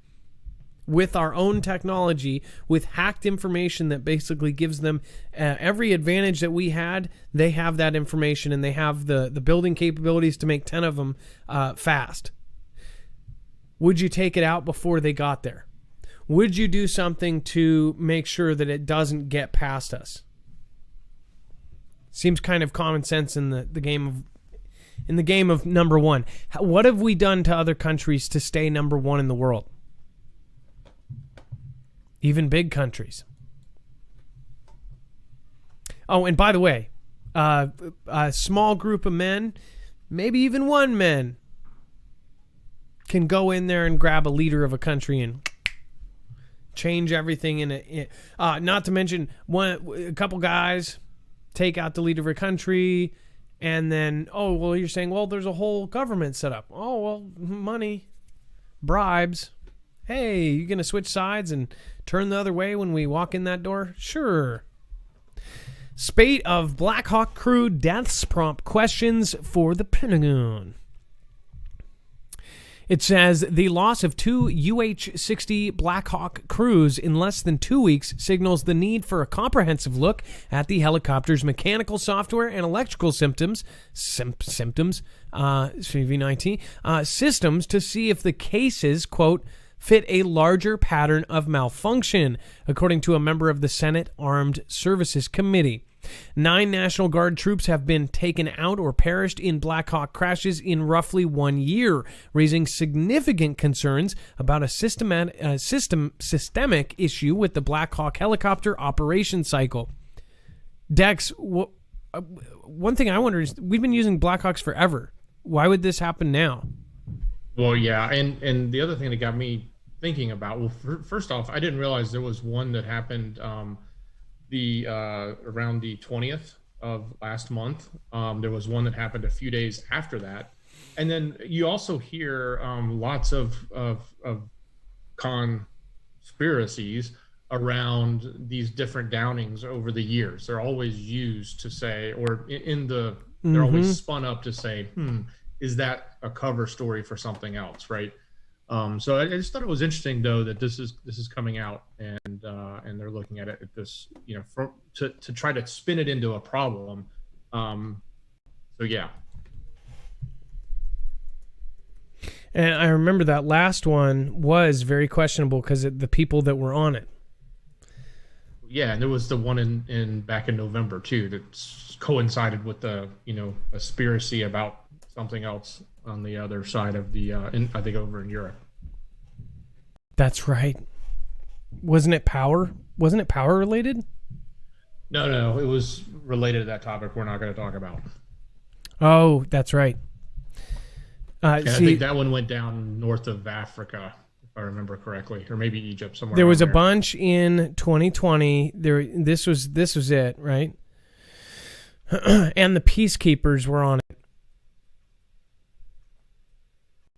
with our own technology, with hacked information that basically gives them every advantage that we had, they have that information, and they have the building capabilities to make 10 of them fast. Would you take it out before they got there? Would you do something to make sure that it doesn't get past us? Seems kind of common sense in the game of in the game of number one. What have we done to other countries to stay number one in the world? Even big countries. Oh, and by the way, a small group of men, maybe even one man, can go in there and grab a leader of a country and change everything in it. Not to mention a couple guys take out the leader of a country, and then, oh, well, you're saying, well, there's a whole government set up. Oh, well, money, bribes. Hey, you going to switch sides and turn the other way when we walk in that door? Sure. Spate of Black Hawk crew deaths prompt questions for the Pentagon. It says the loss of 2 UH-60 Black Hawk crews in less than 2 weeks signals the need for a comprehensive look at the helicopter's mechanical software and electrical systems CV-19 systems to see if the cases, quote, fit a larger pattern of malfunction, according to a member of the Senate Armed Services Committee. 9 National Guard troops have been taken out or perished in Black Hawk crashes in roughly 1 year, raising significant concerns about a systemic issue with the Black Hawk helicopter operation cycle. Dex, one thing I wonder is, we've been using Black Hawks forever. Why would this happen now? Well, yeah, and the other thing that got me thinking about, well, first off, I didn't realize there was one that happened around the 20th of last month. There was one that happened a few days after that, and then you also hear lots of conspiracies around these different downings over the years. They're always used to say, or they're always spun up to say, is that a cover story for something else, right? So I just thought it was interesting, though, that this is coming out, and they're looking at it at this, to try to spin it into a problem. So yeah. And I remember that last one was very questionable because of the people that were on it. Yeah, and there was the one in back in November too that coincided with the a conspiracy about something else on the other side of the I think over in Europe. That's right. Wasn't it power related? No, it was related to that topic we're not going to talk about. Oh, that's right. I think that one went down north of Africa, if I remember correctly, or maybe Egypt somewhere. There was a bunch in 2020. This was it, right? And the peacekeepers were on it.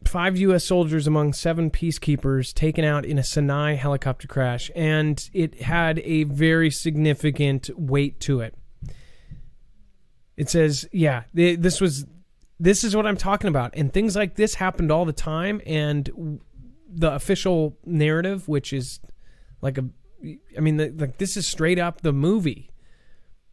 5 U.S. soldiers among 7 peacekeepers taken out in a Sinai helicopter crash, and it had a very significant weight to it. It says, yeah, this is what I'm talking about, and things like this happened all the time, and the official narrative, which is this is straight up the movie.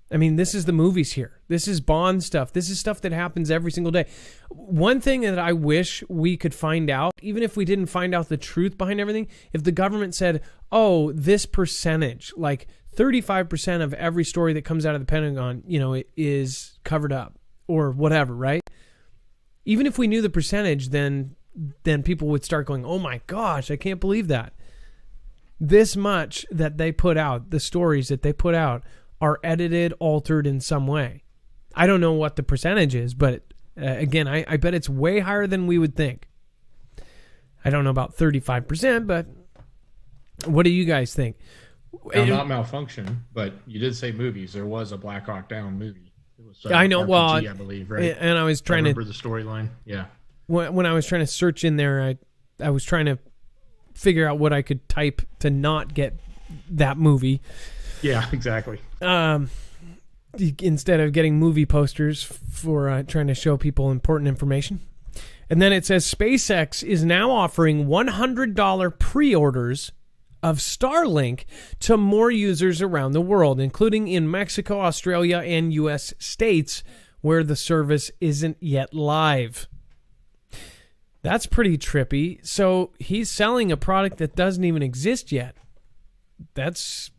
I mean, this is the movies here. This is Bond stuff. This is stuff that happens every single day. One thing that I wish we could find out, even if we didn't find out the truth behind everything, if the government said, oh, this percentage, like 35% of every story that comes out of the Pentagon, it is covered up or whatever, right? Even if we knew the percentage, then people would start going, oh my gosh, I can't believe that. This much that they put out, the stories that they put out, are edited, altered in some way. I don't know what the percentage is, but again, I bet it's way higher than we would think. I don't know about 35%, but what do you guys think? Now, not malfunction, but you did say movies. There was a Black Hawk Down movie. It was, I know. RPG, I believe, right? And I was trying to remember the storyline. Yeah. When I was trying to search in there, I was trying to figure out what I could type to not get that movie. Yeah, exactly. Instead of getting movie posters for trying to show people important information. And then it says SpaceX is now offering $100 pre-orders of Starlink to more users around the world, including in Mexico, Australia, and U.S. states where the service isn't yet live. That's pretty trippy. So he's selling a product that doesn't even exist yet. That's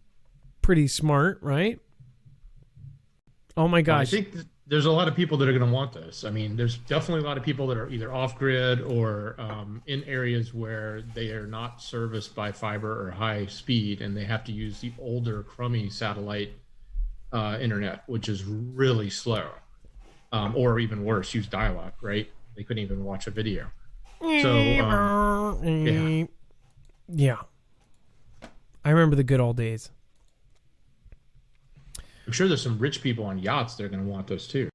pretty smart, right? Oh my gosh. I think there's a lot of people that are going to want this. I mean, there's definitely a lot of people that are either off grid or in areas where they are not serviced by fiber or high speed, and they have to use the older crummy satellite internet, which is really slow, or even worse, use dial-up. Right? They couldn't even watch a video. So yeah, I remember the good old days. I'm sure there's some rich people on yachts that are going to want those too.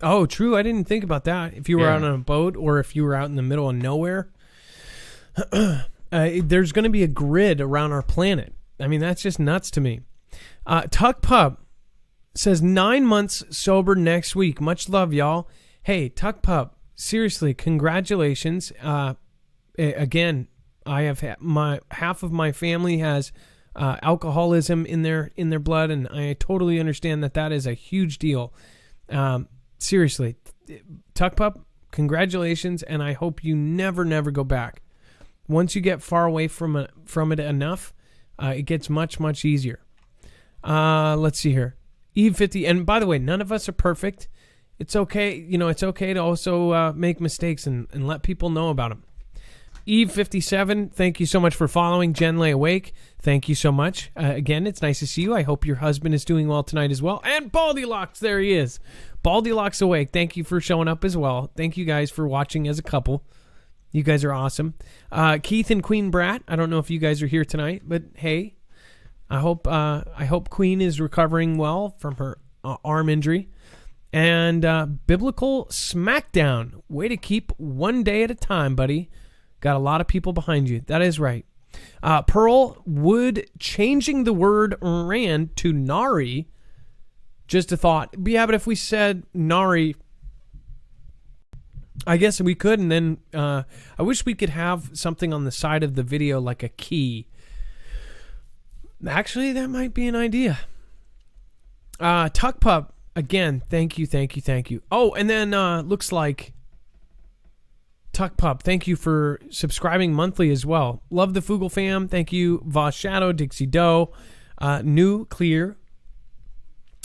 Oh, true. I didn't think about that. If you were out on a boat or if you were out in the middle of nowhere, there's going to be a grid around our planet. I mean, that's just nuts to me. Tuck Pup says 9 months sober next week. Much love, y'all. Hey, Tuck Pup, seriously, congratulations. Again, I have half of my family has alcoholism in their blood, and I totally understand that is a huge deal. Seriously, Tuck Pup, congratulations, and I hope you never go back. Once you get far away from it enough, it gets much, much easier. Let's see here. Eve 50, and by the way, none of us are perfect. It's okay, it's okay to also make mistakes and let people know about them. Eve 57, thank you so much for following. Jen Lay Awake, thank you so much. Again, it's nice to see you. I hope your husband is doing well tonight as well. And Baldylocks, there he is. Baldylocks Awake, thank you for showing up as well. Thank you guys for watching as a couple. You guys are awesome. Keith and Queen Brat, I don't know if you guys are here tonight, but hey, I hope Queen is recovering well from her arm injury. And Biblical Smackdown, way to keep one day at a time, buddy. Got a lot of people behind you. That is right. Pearl Wood changing the word Rand to Nari. Just a thought. Yeah, but if we said Nari, I guess we could. And then I wish we could have something on the side of the video like a key. Actually, that might be an idea. Tuck Pup, again, thank you. Oh, and then looks like Tuck Pup, thank you for subscribing monthly as well. Love the Foogle fam. Thank you, Voss Shadow, Dixie Doe, New Clear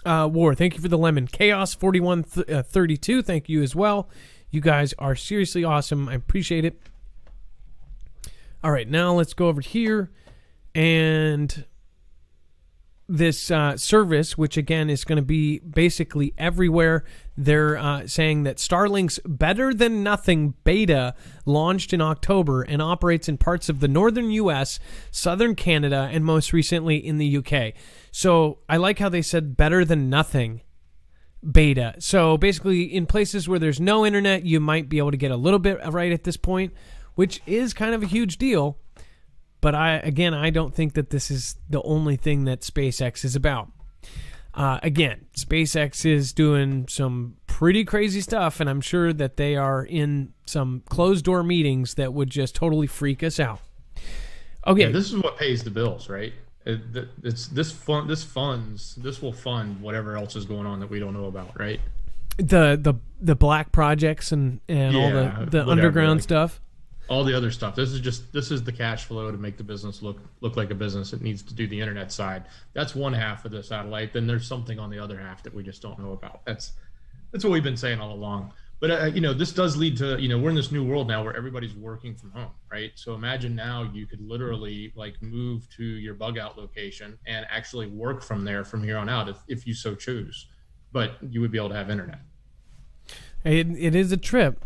War. Thank you for the lemon. Chaos 4132. Thank you as well. You guys are seriously awesome. I appreciate it. All right, now let's go over here and this service, which again is going to be basically everywhere. They're saying that Starlink's Better Than Nothing beta launched in October and operates in parts of the northern U.S., southern Canada, and most recently in the UK. So I like how they said Better Than Nothing beta. So basically in places where there's no internet, you might be able to get a little bit right at this point, which is kind of a huge deal. But I don't think that this is the only thing that SpaceX is about. Again, SpaceX is doing some pretty crazy stuff, and I'm sure that they are in some closed-door meetings that would just totally freak us out. Okay, yeah, this is what pays the bills, right? This will fund whatever else is going on that we don't know about, right? The black projects and all the underground stuff. All the other stuff. This is the cash flow to make the business look like a business. It needs to do the internet side. That's one half of the satellite. Then there's something on the other half that we just don't know about. That's what we've been saying all along. But this does lead to, we're in this new world now where everybody's working from home, right? So imagine now you could literally like move to your bug out location and actually work from there from here on out if you so choose. But you would be able to have internet. It is a trip.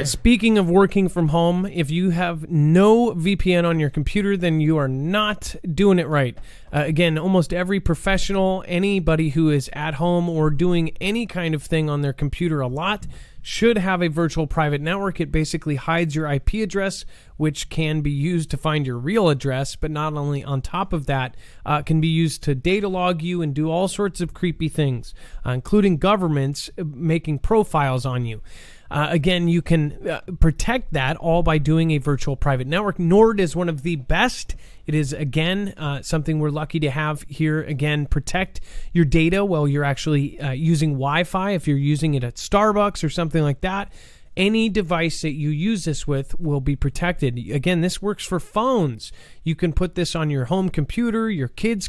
Speaking of working from home, if you have no VPN on your computer, then you are not doing it right. Again, almost every professional, anybody who is at home or doing any kind of thing on their computer a lot, should have a virtual private network. It basically hides your IP address, which can be used to find your real address, but not only on top of that, can be used to data log you and do all sorts of creepy things, including governments making profiles on you. Again, you can protect that all by doing a virtual private network. Nord is one of the best. It is, again, something we're lucky to have here. Again, protect your data while you're actually using Wi-Fi. If you're using it at Starbucks or something like that, Any device that you use this with will be protected. Again, this works for phones. You can put this on your home computer, your kid's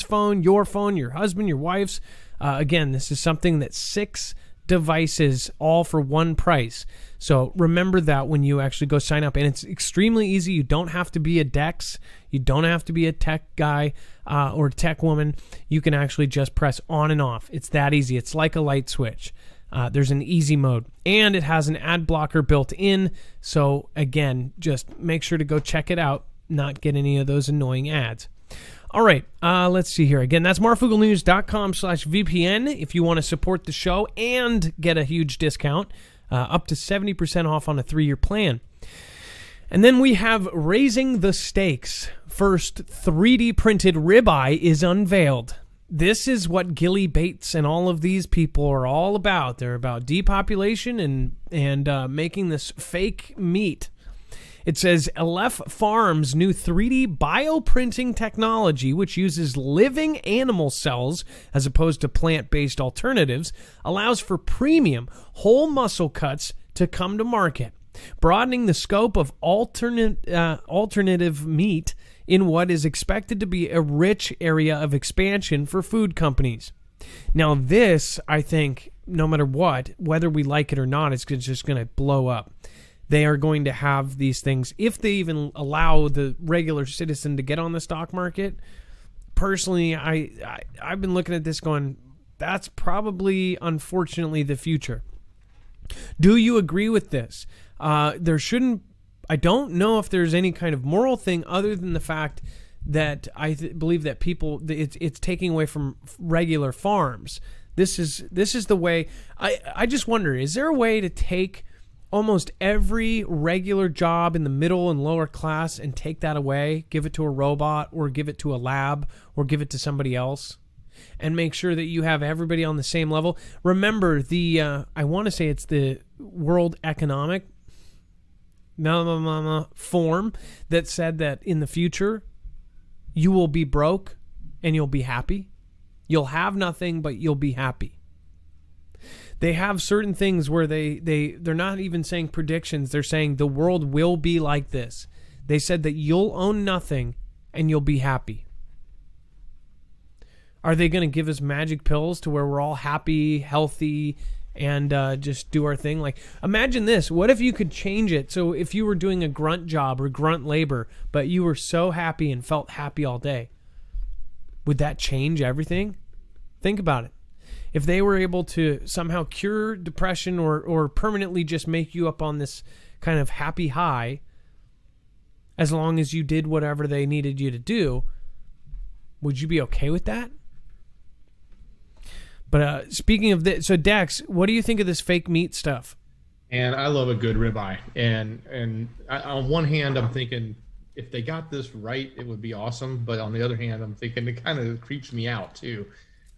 phone, your husband, your wife's. Again, this is something that's 6 devices all for one price. So remember that when you actually go sign up. And it's extremely easy. You don't have to be a Dex. You don't have to be a tech guy or tech woman. You can actually just press on and off. It's that easy. It's like a light switch. There's an easy mode. And it has an ad blocker built in. So again, just make sure to go check it out. Not get any of those annoying ads. All right, let's see here. Again, that's marfuglenews.com/VPN if you want to support the show and get a huge discount, up to 70% off on a 3-year plan. And then we have Raising the Stakes. First 3D printed ribeye is unveiled. This is what Gilly Bates and all of these people are all about. They're about depopulation and making this fake meat. It says Aleph Farms' new 3D bioprinting technology, which uses living animal cells as opposed to plant-based alternatives, allows for premium whole muscle cuts to come to market, broadening the scope of alternative meat in what is expected to be a rich area of expansion for food companies. Now this, I think, no matter what, whether we like it or not, it's just going to blow up. They are going to have these things, if they even allow the regular citizen to get on the stock market. Personally, I've been looking at this going, that's probably, unfortunately, the future. Do you agree with this? I don't know if there's any kind of moral thing other than the fact that I believe that it's taking away from regular farms. This is the way. I just wonder, is there a way to take almost every regular job in the middle and lower class and take that away, give it to a robot or give it to a lab or give it to somebody else, and make sure that you have everybody on the same level? Remember I want to say it's the World Economic Forum that said that in the future you will be broke and you'll be happy. You'll have nothing, but you'll be happy. They have certain things where they're not even saying predictions. They're saying the world will be like this. They said that you'll own nothing and you'll be happy. Are they going to give us magic pills to where we're all happy, healthy, and just do our thing? Like, imagine this. What if you could change it? So if you were doing a grunt job or grunt labor, but you were so happy and felt happy all day, would that change everything? Think about it. If they were able to somehow cure depression or permanently just make you up on this kind of happy high, as long as you did whatever they needed you to do, would you be okay with that? But speaking of this, so Dex, what do you think of this fake meat stuff? And I love a good ribeye. And on one hand, I'm thinking if they got this right, it would be awesome. But on the other hand, I'm thinking it kind of creeps me out too,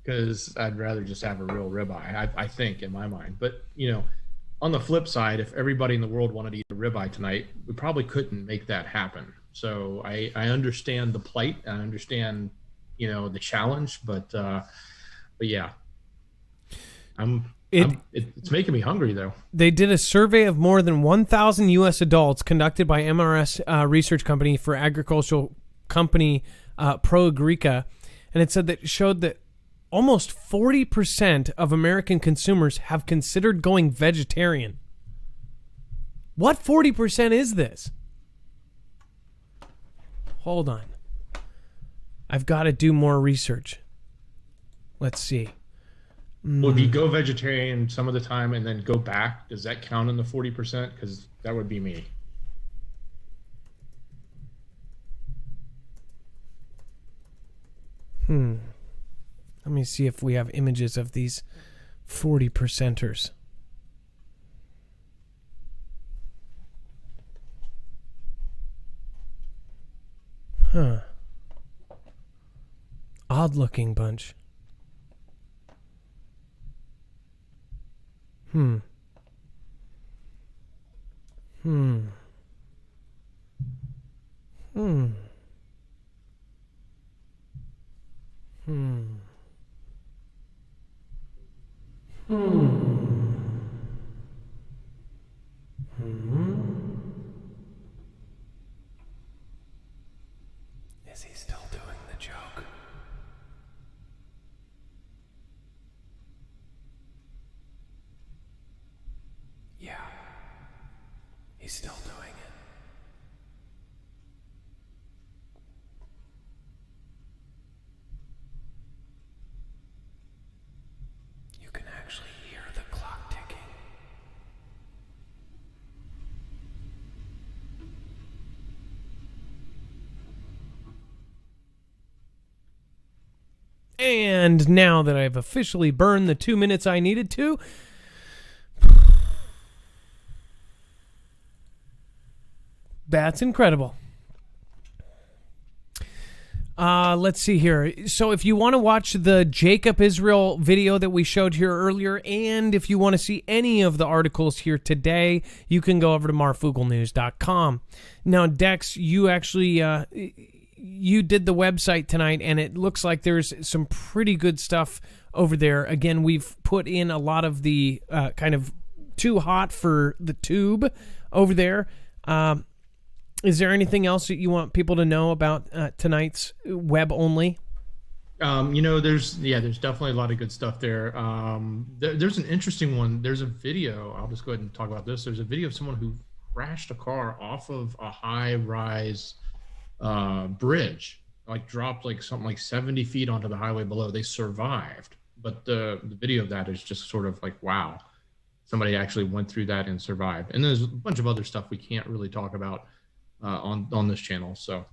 because I'd rather just have a real ribeye, I think, in my mind. But, on the flip side, if everybody in the world wanted to eat a ribeye tonight, we probably couldn't make that happen. So I understand the plight. I understand, the challenge. But yeah, it's making me hungry, though. They did a survey of more than 1,000 U.S. adults conducted by MRS research company for agricultural company ProAgrica, and it said that it showed that almost 40% of American consumers have considered going vegetarian. What 40% is this? Hold on. I've got to do more research. Let's see. Well, if you go vegetarian some of the time and then go back, does that count in the 40%? Because that would be me. Let me see if we have images of these 40%ers. Odd looking bunch. And now that I've officially burned the 2 minutes I needed to, that's incredible. Let's see here. So if you want to watch the Jacob Israel video that we showed here earlier, and if you want to see any of the articles here today, you can go over to marfooglenews.com. Now, Dex, you actually you did the website tonight, and it looks like there's some pretty good stuff over there. Again, we've put in a lot of the kind of too hot for the tube over there. Is there anything else that you want people to know about tonight's web only? There's definitely a lot of good stuff there. There's an interesting one. There's a video. I'll just go ahead and talk about this. There's a video of someone who crashed a car off of a high-rise bridge, like dropped like something like 70 feet onto the highway below. They survived, but the video of that is just sort of like, wow, somebody actually went through that and survived. And there's a bunch of other stuff we can't really talk about on this channel. So,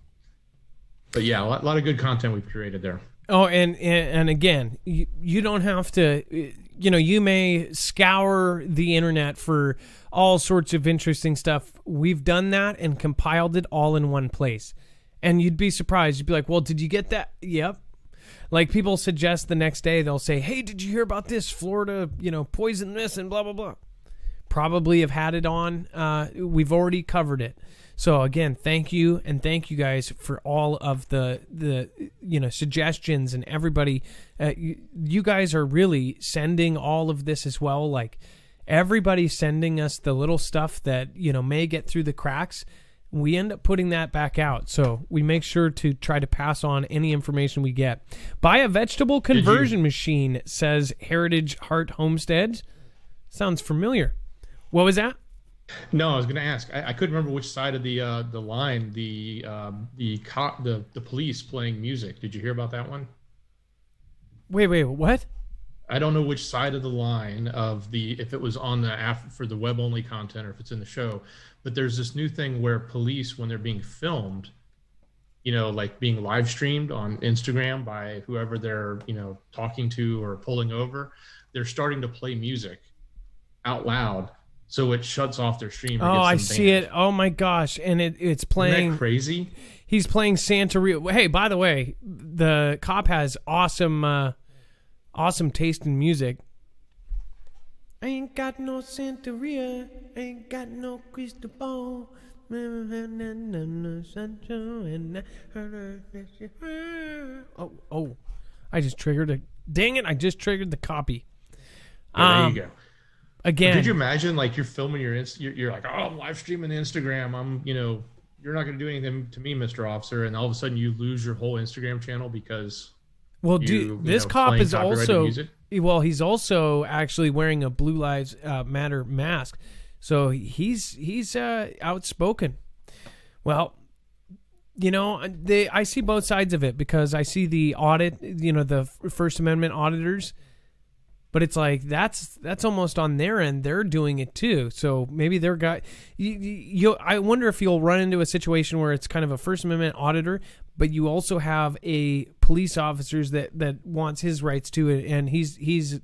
but yeah, a lot of good content we've created there. Oh, and again, you don't have to, you may scour the internet for all sorts of interesting stuff. We've done that and compiled it all in one place. And you'd be surprised. You'd be like, well, did you get that? Yep. Like people suggest the next day, they'll say, hey, did you hear about this? Florida, poison this and blah, blah, blah. Probably have had it on. We've already covered it. So again, thank you, and thank you guys for all of the suggestions, and everybody. You guys are really sending all of this as well. Like everybody's sending us the little stuff that may get through the cracks. We end up putting that back out. So we make sure to try to pass on any information we get. Buy a vegetable conversion machine, says Heritage Heart Homesteads. Sounds familiar. What was that? No, I was going to ask. I couldn't remember which side of the line the police playing music. Did you hear about that one? Wait, what? I don't know which side of the line if it was on the for the web only content or if it's in the show. But there's this new thing where police, when they're being filmed, like being live streamed on Instagram by whoever they're talking to or pulling over, they're starting to play music out loud. So it shuts off their stream. Oh, I see it. Oh my gosh. And it's playing. Isn't that crazy? He's playing Santeria. Hey, by the way, the cop has awesome taste in music. I ain't got no Santeria. Ain't got no Cristobal. Oh, I just triggered dang it, I just triggered the copy. Yeah, there you go. Again, did you imagine like you're filming you're like, oh, I'm live streaming Instagram. You're not going to do anything to me, Mr. Officer, and all of a sudden you lose your whole Instagram channel because this cop is also he's also actually wearing a Blue Lives Matter mask, so he's outspoken. Well, I see both sides of it because I see the audit, the First Amendment auditors. But it's like that's almost on their end. They're doing it too. So maybe their guy. I wonder if you'll run into a situation where it's kind of a First Amendment auditor, but you also have a police officers that wants his rights to it, and he's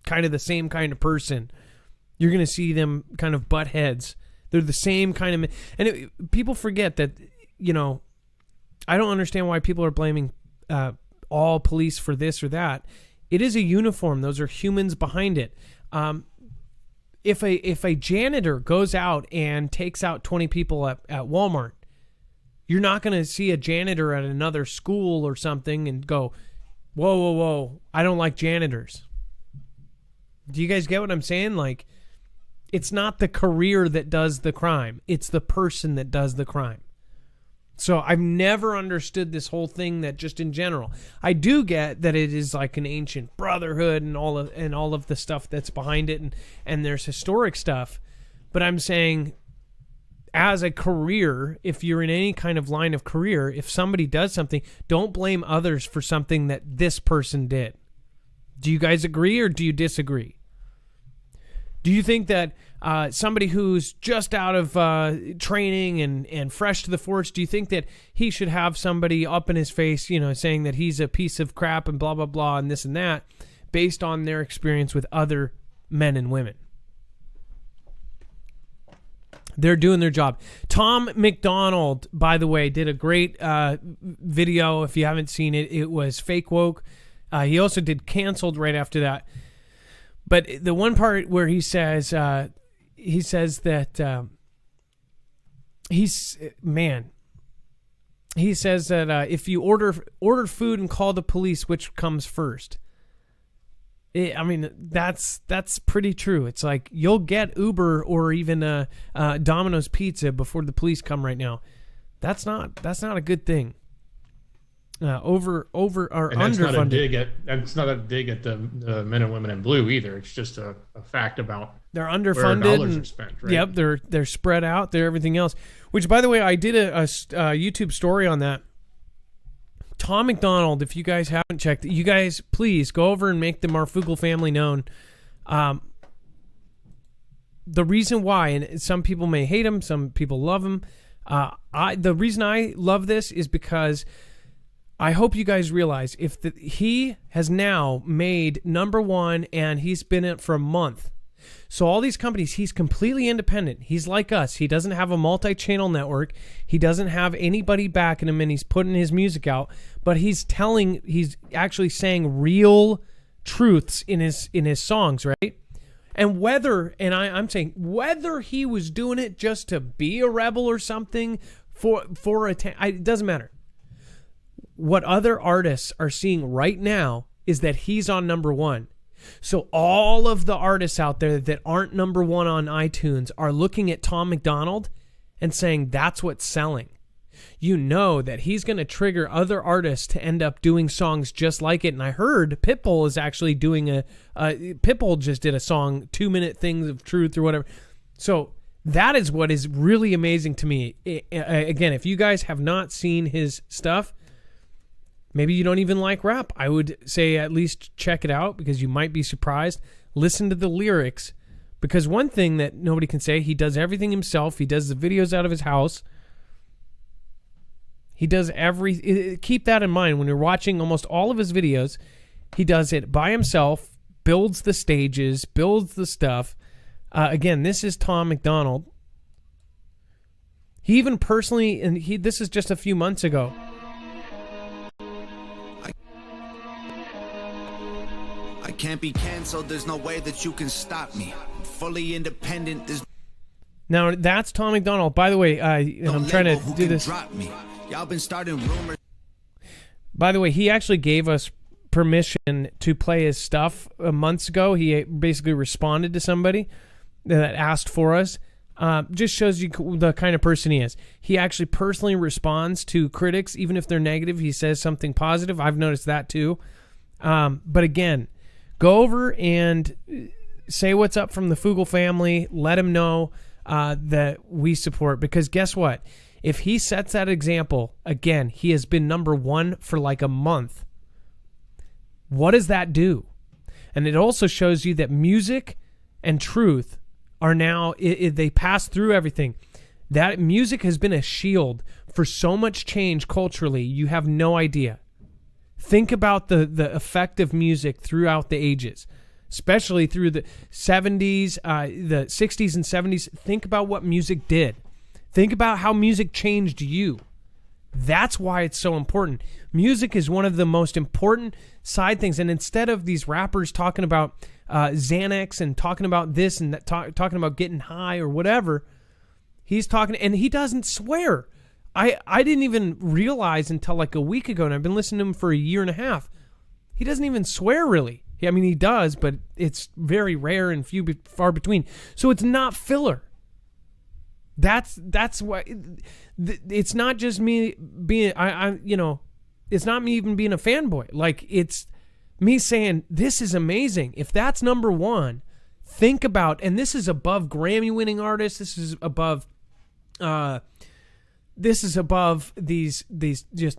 kind of the same kind of person. You're going to see them kind of butt heads. They're the same kind of, and people forget that. I don't understand why people are blaming all police for this or that. It is a uniform. Those are humans behind it. If a janitor goes out and takes out 20 people at Walmart, you're not going to see a janitor at another school or something and go, whoa, I don't like janitors. Do you guys get what I'm saying? Like, it's not the career that does the crime. It's the person that does the crime. So I've never understood this whole thing that just in general. I do get that it is like an ancient brotherhood and all of the stuff that's behind it, and there's historic stuff. But I'm saying as a career, if you're in any kind of line of career, if somebody does something, don't blame others for something that this person did. Do you guys agree or do you disagree? Do you think that somebody who's just out of training and fresh to the force, do you think that he should have somebody up in his face, saying that he's a piece of crap and blah, blah, blah, and this and that, based on their experience with other men and women? They're doing their job. Tom McDonald, by the way, did a great video. If you haven't seen it, it was Fake Woke. He also did Canceled right after that. But the one part where he says that he says that if you order food and call the police, which comes first? That's pretty true. It's like you'll get Uber or even Domino's Pizza before the police come right now. That's not a good thing. Over or and that's underfunded. That's not a dig at the men and women in blue either. It's just a fact about they're underfunded. Where dollars are spent, right? Yep, they're spread out. They're everything else. Which, by the way, I did a YouTube story on that. Tom McDonald, if you guys haven't checked it, you guys please go over and make the Marfoogle family known. The reason why, and some people may hate him, some people love him. The reason I love this is because I hope you guys realize he has now made number one, and he's been in it for a month. So all these companies, he's completely independent. He's like us. He doesn't have a multi-channel network. He doesn't have anybody backing him, and he's putting his music out. But he's actually saying real truths in his songs, right? And I'm saying whether he was doing it just to be a rebel or something it doesn't matter. What other artists are seeing right now is that he's on number one. So all of the artists out there that aren't number one on iTunes are looking at Tom McDonald and saying that's what's selling. You know that he's going to trigger other artists to end up doing songs just like it. And I heard Pitbull is actually doing Pitbull just did a song, 2-minute things of truth or whatever. So that is what is really amazing to me. Again, if you guys have not seen his stuff, maybe you don't even like rap, I would say at least check it out because you might be surprised. Listen to the lyrics, because one thing that nobody can say, he does everything himself. He does the videos out of his house. He does keep that in mind when you're watching almost all of his videos. He does it by himself, builds the stages, builds the stuff. Again, this is Tom McDonald. He even personally, this is just a few months ago. I can't be canceled. There's no way that you can stop me. I'm fully independent. Now that's Tom McDonald. By the way, I'm trying to do this. Drop me. Y'all been starting rumors. By the way, he actually gave us permission to play his stuff months ago. He basically responded to somebody that asked for us. Just shows you the kind of person he is. He actually personally responds to critics, even if they're negative. He says something positive. I've noticed that too. But again, go over and say what's up from the Foogle family. Let him know that we support. Because guess what? If he sets that example, again, he has been number one for like a month. What does that do? And it also shows you that music and truth are now, they pass through everything. That music has been a shield for so much change culturally, you have no idea. Think about the effect of music throughout the ages, especially through the 70s, the 60s and 70s. Think about what music did. Think about how music changed you. That's why it's so important. Music is one of the most important side things. And instead of these rappers talking about Xanax and talking about this and that, talking about getting high or whatever, he's talking, and he doesn't swear. I didn't even realize until like a week ago, and I've been listening to him for a year and a half. He doesn't even swear really. I mean, he does, but it's very rare and far between. So it's not filler. That's why it's not just me being it's not me even being a fanboy. Like, it's me saying this is amazing. If that's number one, think about, and this is above Grammy winning artists. This is above these just,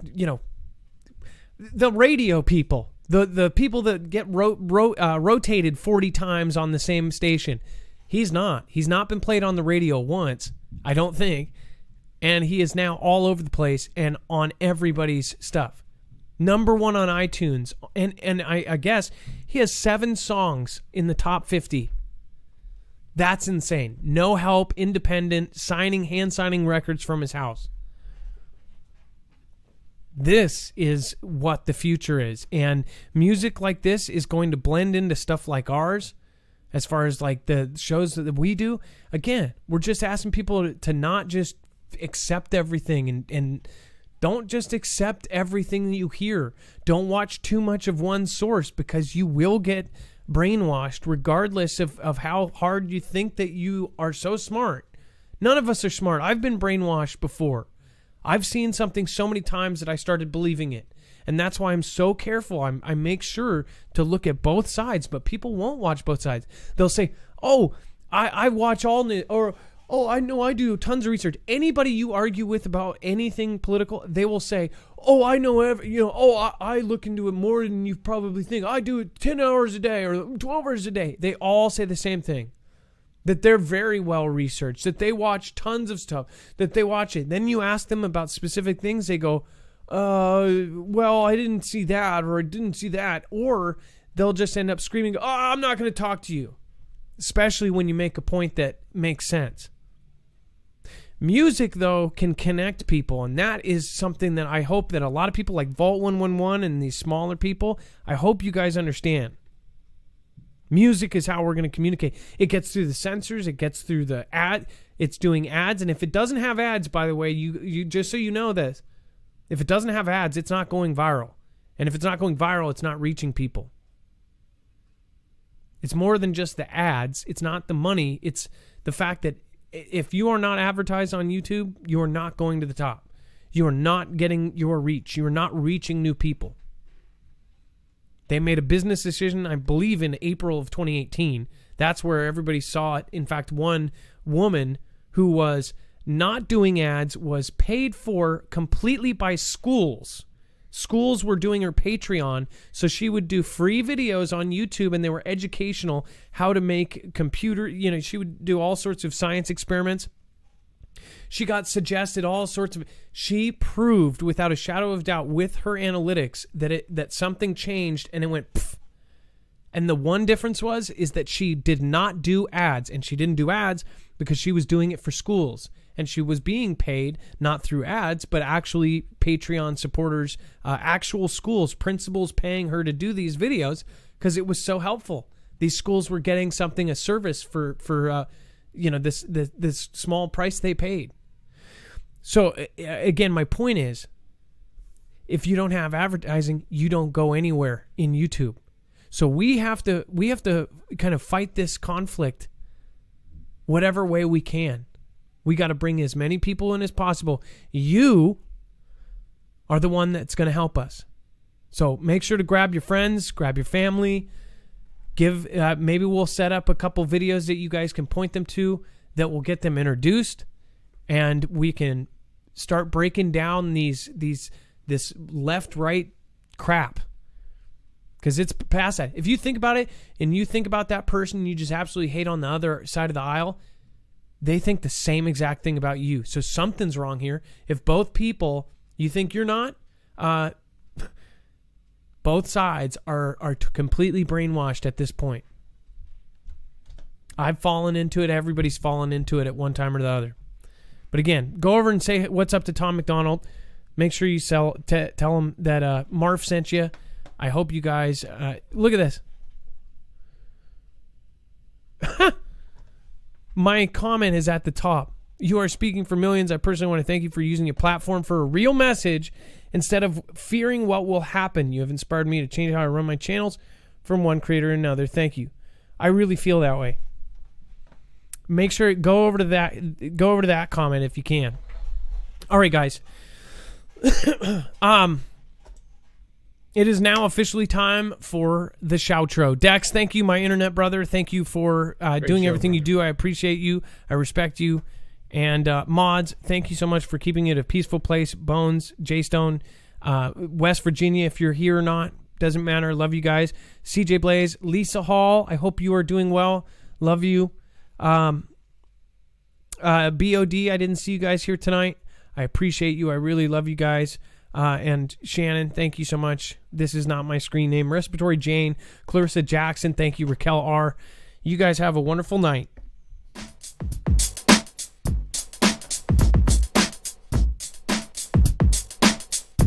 the radio people, the people that get rotated 40 times on the same station. He's not. He's not been played on the radio once, I don't think. And he is now all over the place and on everybody's stuff. Number 1 on iTunes. And I guess he has 7 songs in the top 50. That's insane. No help, independent, hand signing records from his house. This is what the future is. And music like this is going to blend into stuff like ours. As far as like the shows that we do. Again, we're just asking people to not just accept everything and don't just accept everything that you hear. Don't watch too much of one source because you will get brainwashed regardless of how hard you think that you are so smart. None of us are smart. I've been brainwashed before. I've seen something so many times that I started believing it. And that's why I'm so careful. I make sure to look at both sides, but people won't watch both sides. They'll say, oh, I watch all news, or oh, I know I do tons of research. Anybody you argue with about anything political, they will say, oh, I know I look into it more than you probably think. I do it 10 hours a day or 12 hours a day. They all say the same thing. That they're very well researched, that they watch tons of stuff, that they watch it. Then you ask them about specific things, they go, well, I didn't see that, or I didn't see that. Or they'll just end up screaming, oh, I'm not going to talk to you. Especially when you make a point that makes sense. Music, though, can connect people, and that is something that I hope that a lot of people like Vault 111 and these smaller people, I hope you guys understand. Music is how we're going to communicate. It gets through the sensors, it gets through the ad, it's doing ads, and if it doesn't have ads, by the way, you just so you know this, if it doesn't have ads, it's not going viral. And if it's not going viral, it's not reaching people. It's more than just the ads. It's not the money. It's the fact that if you are not advertised on YouTube, you are not going to the top. You are not getting your reach. You are not reaching new people. They made a business decision, I believe, in April of 2018. That's where everybody saw it. In fact, one woman who was not doing ads was paid for completely by schools. Schools were doing her Patreon, so she would do free videos on YouTube, and they were educational, how to make computer, she would do all sorts of science experiments. She got suggested all sorts of, she proved without a shadow of doubt with her analytics that something changed, and it went pff. And the one difference is that she did not do ads, and she didn't do ads because she was doing it for schools. And she was being paid not through ads, but actually Patreon supporters, actual schools, principals paying her to do these videos because it was so helpful. These schools were getting something, a service for this small price they paid. So again, my point is, if you don't have advertising, you don't go anywhere in YouTube. So we have to kind of fight this conflict whatever way we can. We got to bring as many people in as possible. You are the one that's going to help us. So make sure to grab your friends, grab your family. Maybe we'll set up a couple videos that you guys can point them to that will get them introduced, and we can start breaking down this left-right crap. Because it's past that. If you think about it and you think about that person you just absolutely hate on the other side of the aisle, they think the same exact thing about you. So something's wrong here. If both people you think you're not, both sides are completely brainwashed at this point. I've fallen into it. Everybody's fallen into it at one time or the other. But again, go over and say what's up to Tom McDonald. Make sure you tell him that Marf sent you. I hope you guys look at this. My comment is at the top. You are speaking for millions. I personally want to thank you for using your platform for a real message instead of fearing what will happen. You have inspired me to change how I run my channels from one creator to another. Thank you. I really feel that way. Make sure go over to that comment if you can. All right, guys. It is now officially time for the shoutro. Dex, thank you, my internet brother. Thank you for doing everything you do. I appreciate you. I respect you. And mods, thank you so much for keeping it a peaceful place. Bones, J-Stone, West Virginia, if you're here or not, doesn't matter. Love you guys. CJ Blaze, Lisa Hall, I hope you are doing well. Love you. BOD, I didn't see you guys here tonight. I appreciate you. I really love you guys. And Shannon, thank you so much. This is not my screen name. Respiratory Jane, Clarissa Jackson, thank you. Raquel R. You guys have a wonderful night.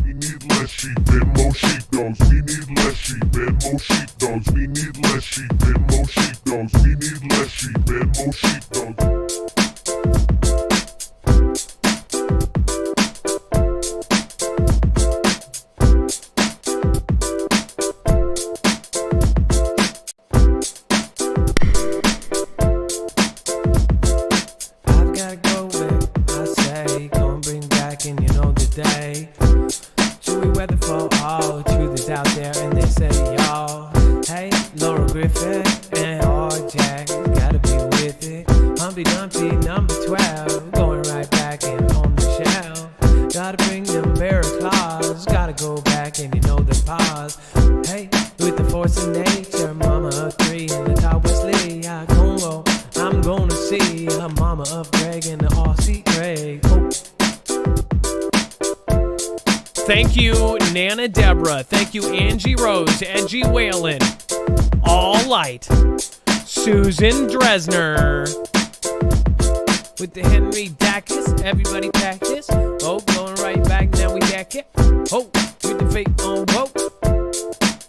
We need less sheep and more sheepdogs. We need less sheep and more sheepdogs. We need less sheep and more sheepdogs. We need less sheep and more sheepdogs. Thank you, Nana Deborah. Thank you, Angie Rose, Edgy Whalen, All Light, Susan Dresner, with the Henry Dacus. Everybody practice. Oh, going right back now. We back it. Oh, with the fake on. Whoa,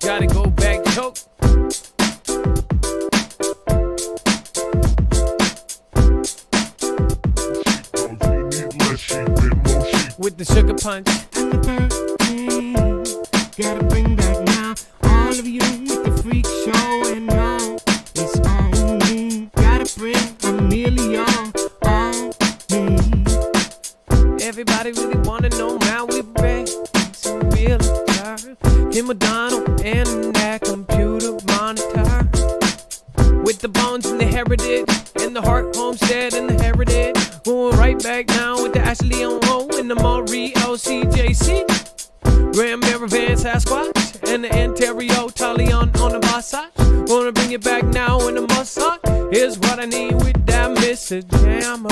gotta go back. Choke. With the sugar punch. Gotta bring back now all of you with the freak show, and now it's on me. Gotta bring Amelia on me. Everybody really wanna know now we bring some real time. Kim O'Donnell and that computer monitor. With the bones and the heritage, and the Hart Homestead and the heritage. Going right back now with the Ashley on O and the Maury LCJC. Graham Bear Van Sasquatch and the Ontario Tally on the boss side. Wanna bring it back now in the Mossad. Here's what I need with that Mr. Jammer.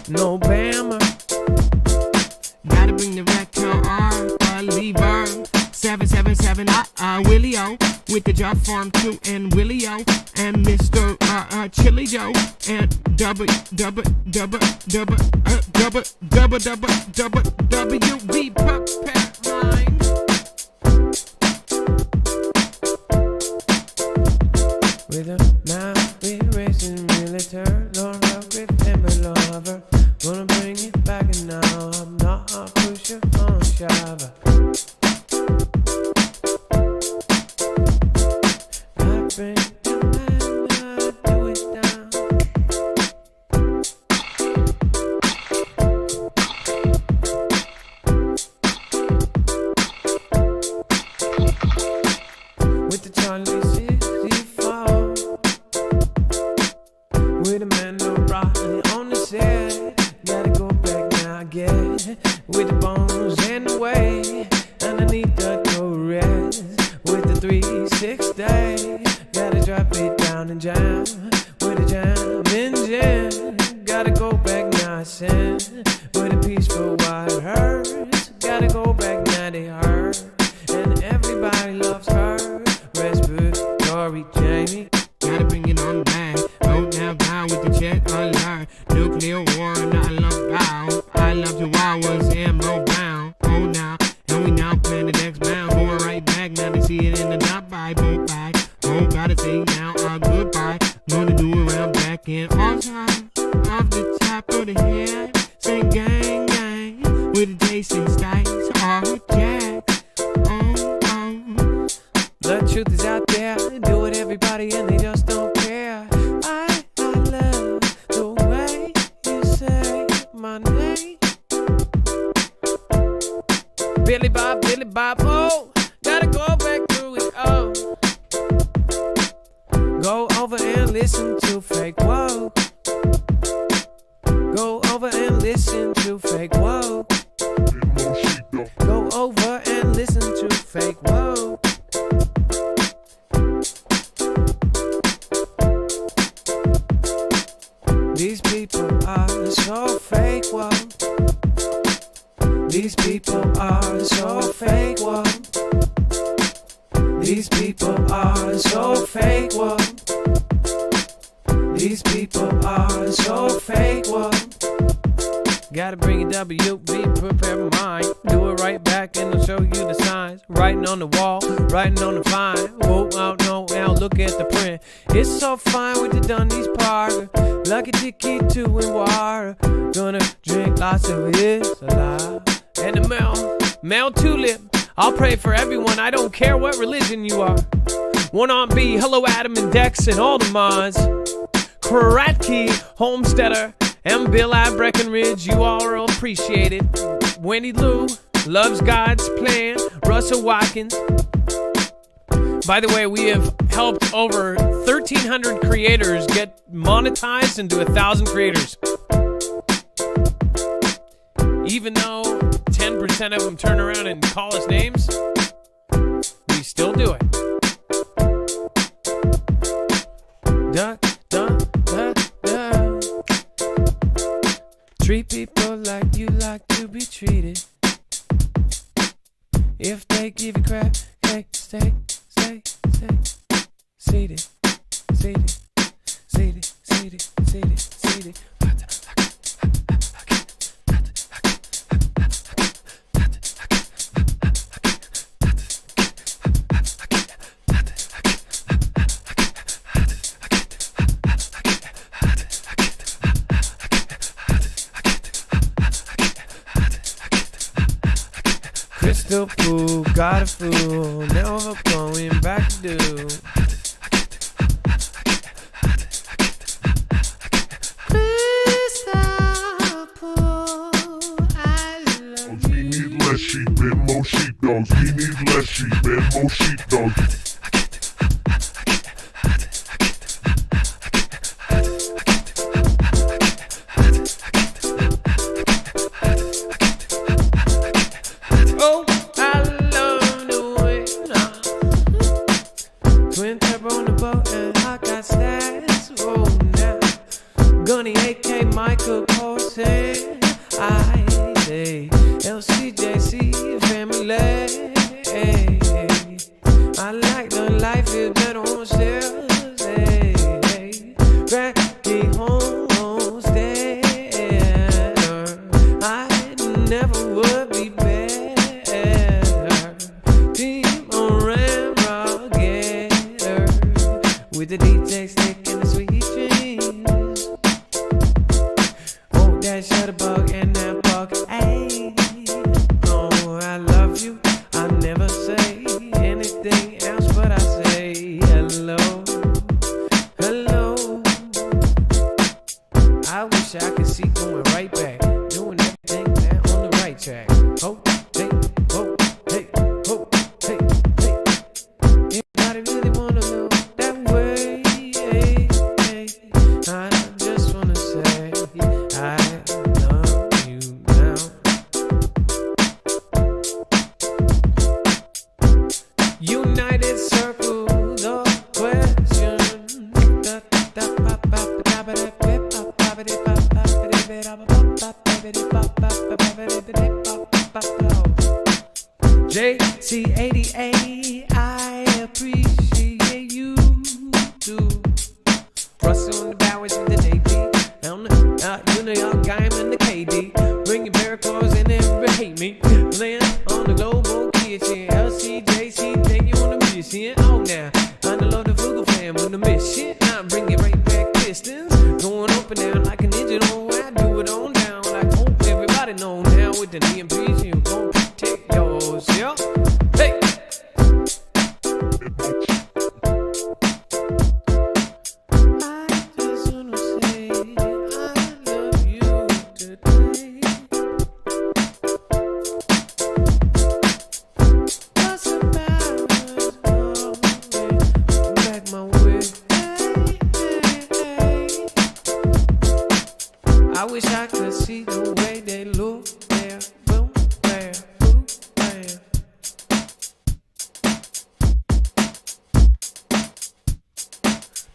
No Bammer. Gotta bring the retro R, believer. 777 Willie O with the job farm 2 and Willie O and Mr. Chili Joe and WB prepare line. With a now we racing military, Laura Griffin lover. Gonna bring it back and now I'm not a pusher on Shava. Bring the man, do it down. With the Charlie 64, with a man no rock on the set. Gotta go back now again. With the bones in the way, underneath the Torres. With the 360. Gotta drop it down and jam with a jam engine. Gotta go back now, sin with a peaceful wild hurts. Gotta go back now, they hurt, and everybody loves her. Respiratory Jamie. Gotta bring it on back. Hold down with the jet alert. Nuclear war, not love bow. I love you, I was ammo bound. Oh now, and we now plan the next bound. Going right back now, they see it in the top by boom back. Oh, gotta say now goodbye. Gonna do it around back and on time. Off the top of the head. Say gang, gang. With the Jason Stites. Oh, Jack. Oh. The truth is out there. Do it, everybody, and they just don't care. I love the way you say my name. Billy Bob, oh. Gotta go back through it, oh. Go over and listen to fake whoa. Go over and listen to fake whoa. Go over and listen to fake whoa. people are so fake, whoa. These people are so fake, whoa. Gotta bring it WB, prepare my mind. Do it right back and I'll show you the signs. Writing on the wall, writing on the vine. Whoa, I don't know, now look at the print. It's so fine with the Dundee's Parker. Lucky Dicky 2 in water. Gonna drink lots of it alive. And the male tulip. I'll pray for everyone, I don't care what religion you are. One on B, hello Adam and Dex and all the mods. Kratky, Homesteader, and Bill at Breckenridge, you all are appreciated. Wendy Lou, loves God's plan. Russell Watkins. By the way, we have helped over 1,300 creators get monetized into 1,000 creators. Even though 10% of them turn around and call us names, we still do it. Duh, duh, duh, duh. Treat people like you like to be treated. If they give you crap, hey, stay seated, seated, seated, seated, seated, seated. Crystal pool, got a fool, never going back to do. Crystal pool, I love you. We need less sheep and more sheepdogs. We need less sheep and more sheepdogs. JC88, I appreciate you too. Russell on the bowers in the JP. You know y'all game in the KD. Bring your bear claws in there and hate me. Land on the global kitchen. LCJC, thank you on the mission. Oh now, I love the Fugle fam on the mission. Now bring it right back distance. Going up and down like an engine on. I do it on down. Like hope everybody know now with the EMPs you gon' protect yours. Yeah. Hey. I wish I could see the way they look there, boom, there, boom, there.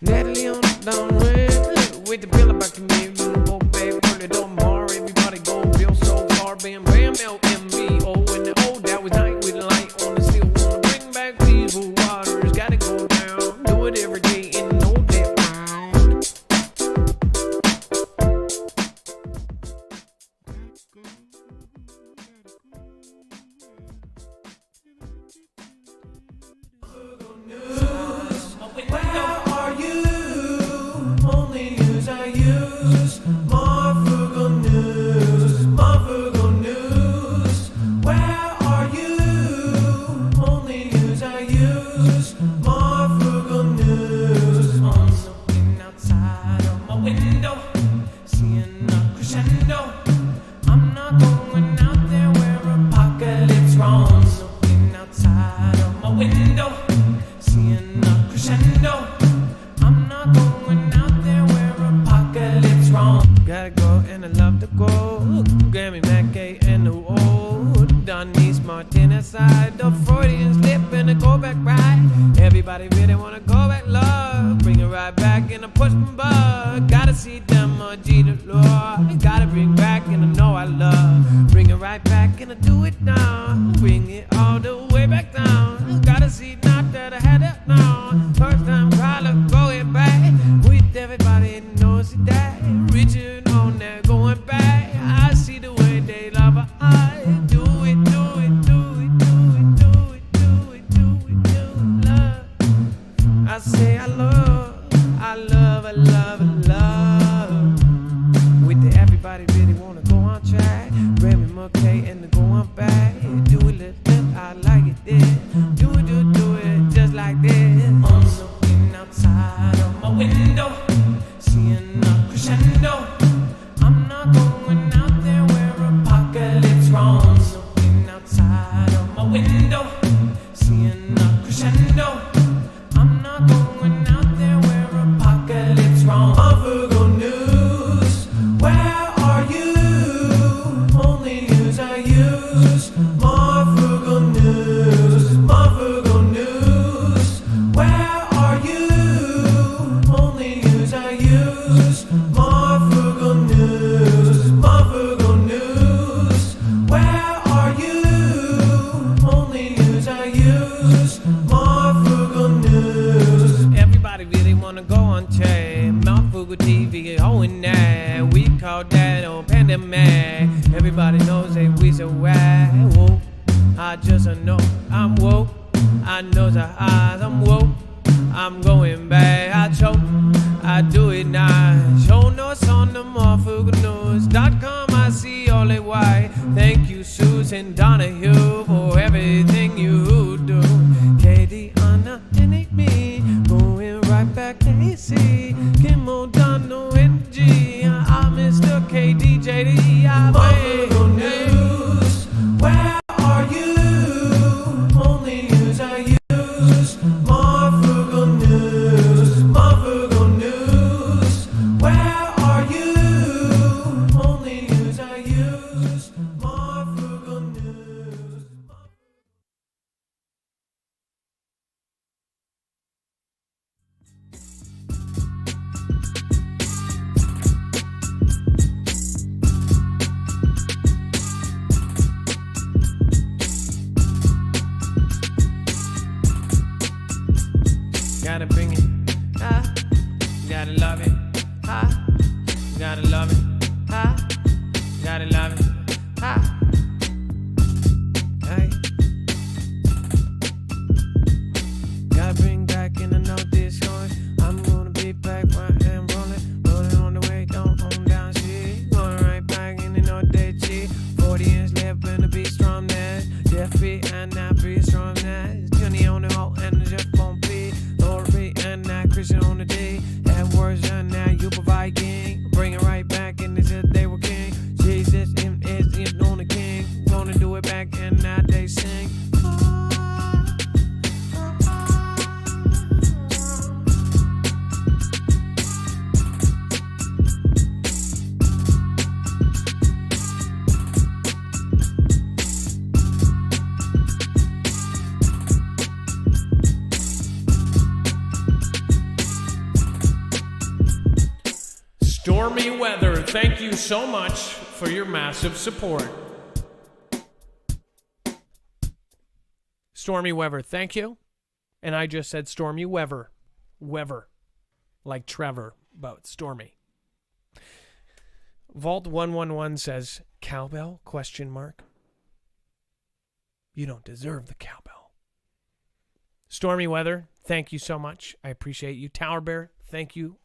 Natalie on the downwind, with the bill about me, oh baby, early don't bar, everybody go real so far, bam, bam, LMB, oh, and the old, that was night with the light on the steel, wanna bring back peaceful waters, gotta go crescendo. I'm not going out there where apocalypse wrong. Gotta go and I love to go. Grammy, Mackay, and the old Donnie's Martinez side. The Freudian slip and a go back right. Everybody really wanna go back love. Bring it right back and I push my bug. Gotta see them G the Lord. Gotta bring back and I know I love. Bring it right back and I do it now. Bring it all the way back down. Gotta see not that I had it now. First time cry, look, go it back. With everybody knows it that. Reaching on there, going back. I see the way they love her. I do it, do it, do it, do it, do it, do it, do it, do it, love. I say I love, I love, I love, I love. With the everybody really wanna go on track. Grammy, McKay, and the go on back. Do it, little, I like it there. Do it, do it, just like this. I'm looking outside of my window, seeing a crescendo. I'm not going out there where apocalypse wrong. Looking outside of my window, seeing a crescendo. I'm not going out there where apocalypse wrong. Marfoogle News, where are you? Only news I use. Marfoogle News, Marfoogle News, where are you? Only news I use. Marfoogle News, Marfoogle News, where are you? Only news I use. Marfoogle News. Everybody really wanna go on chat. Marfoogle TV, oh and that. We call that on pandemic. Everybody knows that we so whack. Whoa, I just know I'm woke. I know the eyes, I'm woke. I'm going back, I choke. I do it now. Show notes on the MarfoogleNews.com. I see all it white. Thank you, Susan Donahue, for everything you do. KD, Anna, and it me. Going right back to AC. Kim O'Donnell, and G. I'm Mr. KDJD. Marfoogle News, where are you? Only news I use. Marfoogle News, Marfoogle News, where are you? Only news I use. Marfoogle News. Gotta bring it, gotta love it, gotta love it, gotta love it, hey. Gotta bring back in the note this going. I'm gonna be back where I am rolling on the way, don't on down shit. Going right back in the note they cheat. 40 inch left and the beat strong that. Jeff beat and now beat strong that. Johnny on the hole and the Jeff won't be. Lori and now Christian on the day. That words and now you provide king. Bring it right back and they said they were king. Jesus is on the king. Gonna do it back and now they sing. Stormy weather, thank you so much for your massive support. Stormy weather, thank you. And I just said stormy weather. Weather. Like Trevor, but stormy. Vault 111 says, cowbell? Question mark. You don't deserve the cowbell. Stormy weather, thank you so much. I appreciate you. Tower Bear, thank you,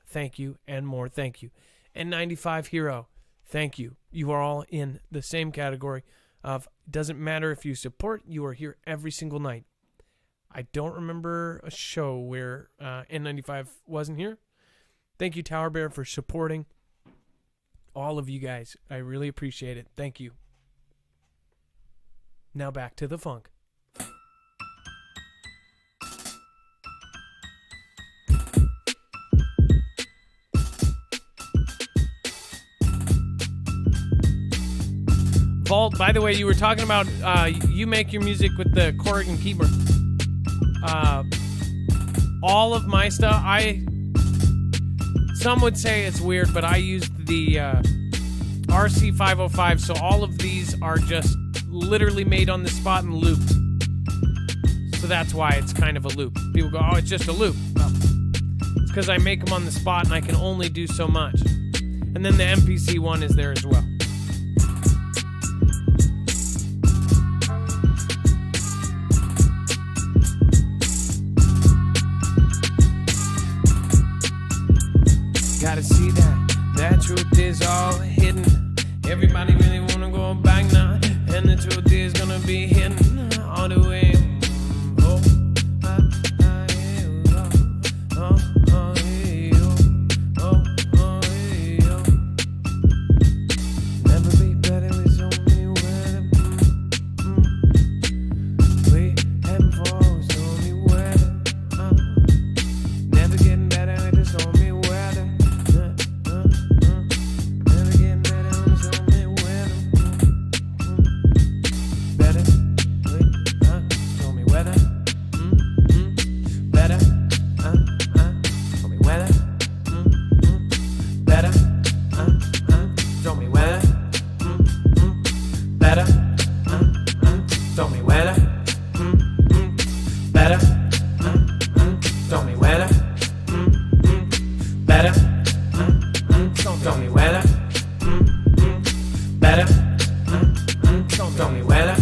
and more thank you. And 95 Hero, thank you. You are all in the same category of doesn't matter if you support, you are here every single night. I don't remember a show where N95 wasn't here. Thank you, Tower Bear, for supporting all of you guys. I really appreciate it. Thank you. Now back to the funk. Bolt, by the way, you were talking about you make your music with the Corrigan keyboard. All of my stuff, some would say it's weird, but I used the RC505, so all of these are just literally made on the spot and looped. So that's why it's kind of a loop. People go, oh, it's just a loop. Well, it's because I make them on the spot and I can only do so much. And then the MPC one is there as well. Gotta see that truth is all hidden. Everybody really wanna go back now, and the truth is gonna be hidden all the way. Never be better with so many weather. We heading for stormy weather. Never getting better with the stormy weather. Never getting better with the stormy weather. Better with stormy weather. Better stormy weather. Better stormy weather. Better stormy weather. Better stormy weather. Better stormy weather. Better stormy weather.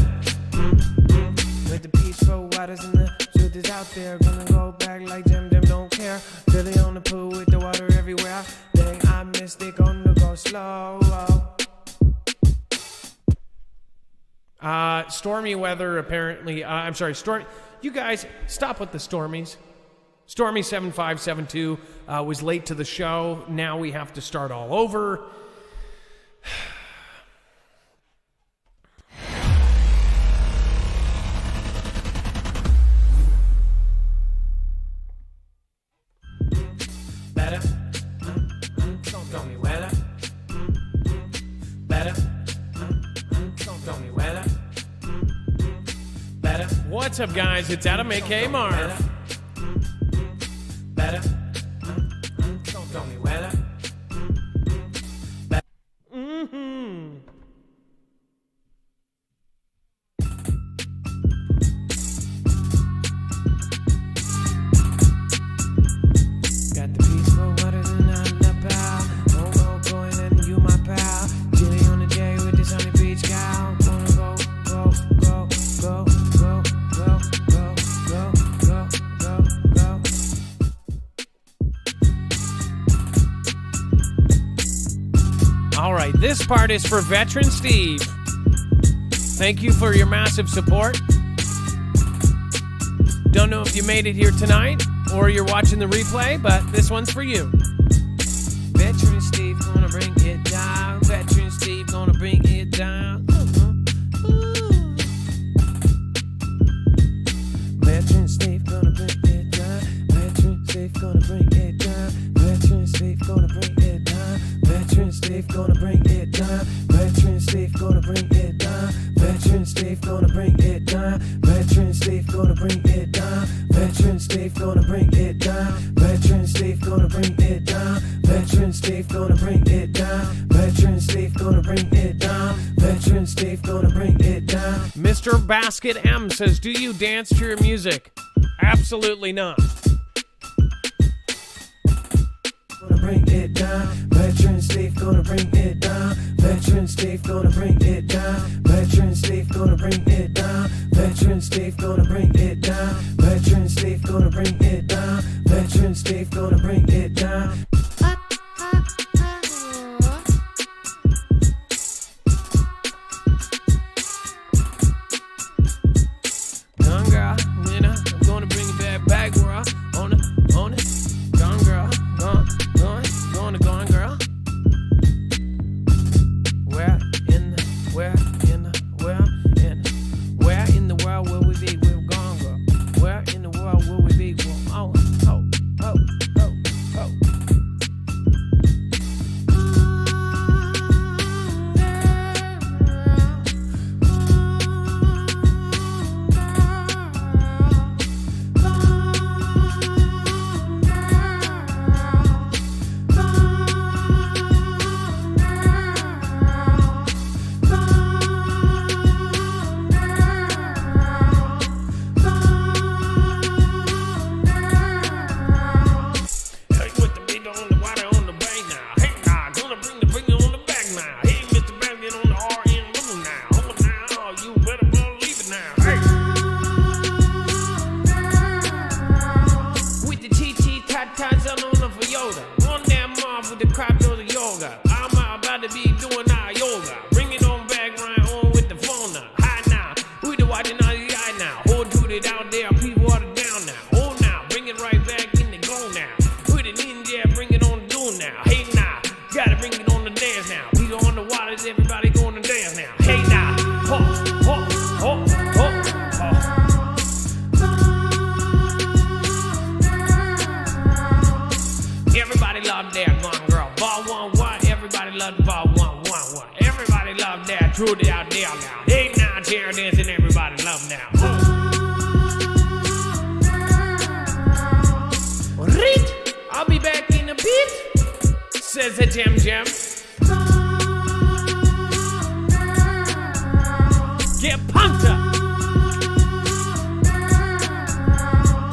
With the peaceful waters and the truth is out there, gonna go back like Jim don't care. Billy on the pool with the water everywhere. Dang, I missed it, gonna go slow. Stormy weather apparently. I'm sorry, you guys, stop with the stormies. Stormy 7572 was late to the show. Now we have to start all over. Better stormy weather. Better stormy weather. Better. What's up, guys? It's Adam, a.k.a. Marf. Better stormy weather. Got the peaceful waters and I'm the pal. Going and you my pal. Chilling on the J with this sunny beach cow. Wanna go. All right, this part is for Veteran Steve. Thank you for your massive support. Don't know if you made it here tonight or you're watching the replay, but this one's for you. Veteran Steve gonna bring it down. Veteran Steve gonna bring it down. Veteran Steve gonna bring it down. Veteran Steve gonna bring it down. Veteran Steve gonna bring it down. Veteran Steve gonna bring it down. Veteran Steve gonna bring it down. Veteran Steve gonna bring it down. Veteran Steve gonna bring it down. Veteran Steve gonna bring it down. Veteran Steve gonna bring it down. Veteran Steve gonna bring it down. Veteran Steve gonna bring it down. Veteran Steve gonna bring it down. Mr. Basket M says, do you dance to your music? Absolutely not. Gonna bring it down. Veteran Steve gonna bring it down. Veteran Steve gonna bring it down. Veteran Steve gonna bring it down. Veteran Steve gonna bring it down. Veteran Steve gonna bring it down. Veteran Steve gonna bring it down. Gone girl, winner, I'm gonna bring it back, girl. On it. Gone girl, gone girl. Where in the world will we be? We're gone girl. Where in the world will we be? Oh. ties on the Toyota. On that mob with the crop to the yoga. I'm about to be doing our yoga. Bring it on back, right on with the phone now. Hi now, we the watching all the eye now. Hold to it out there, people water down now. Oh now, bring it right back in the go now. With it in there, bring it on the do now. Hey now, gotta bring it on the dance now. People on the waters, everybody going to dance now. Hey now, ho, ho, ho, ho, ho. Everybody love that one girl, ball 1-1. Everybody love the ball 1-1-1. Everybody love that, truly out there now. Hey now, chair dancing, everybody love now. Reach, I'll be back in a bit, says the Jam Jam. Get pumped up.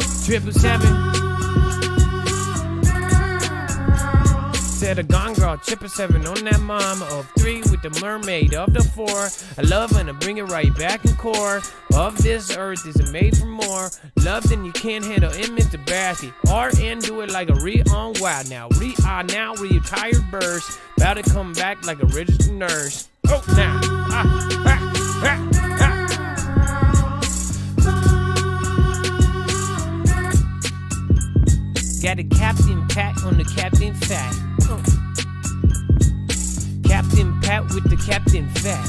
777. Said a gone girl, 777 on that mom of 3 with the mermaid of the 4. I love and I bring it right back in core of this earth is made for more love than you can't handle in Mr. Bassy. RN do it like a re-on wild now. Re-on now, retired burst. About to come back like a registered nurse. Oh, now. Got a Captain Pat on the Captain Fat. Captain Pat with the Captain Fat.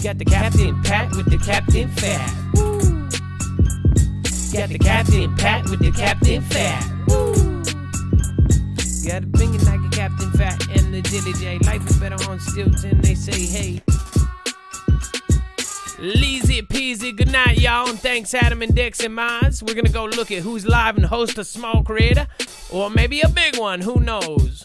Got the Captain Pat with the Captain Fat. Woo. Got the Captain Pat with the Captain Fat. Woo. Gotta bring it like a Captain Fat and the Dilly J. Life is better on stilts and they say hey. Leezy peasy, good night, y'all, and thanks, Adam and Dex and Maz. We're gonna go look at who's live and host a small creator, or maybe a big one, who knows?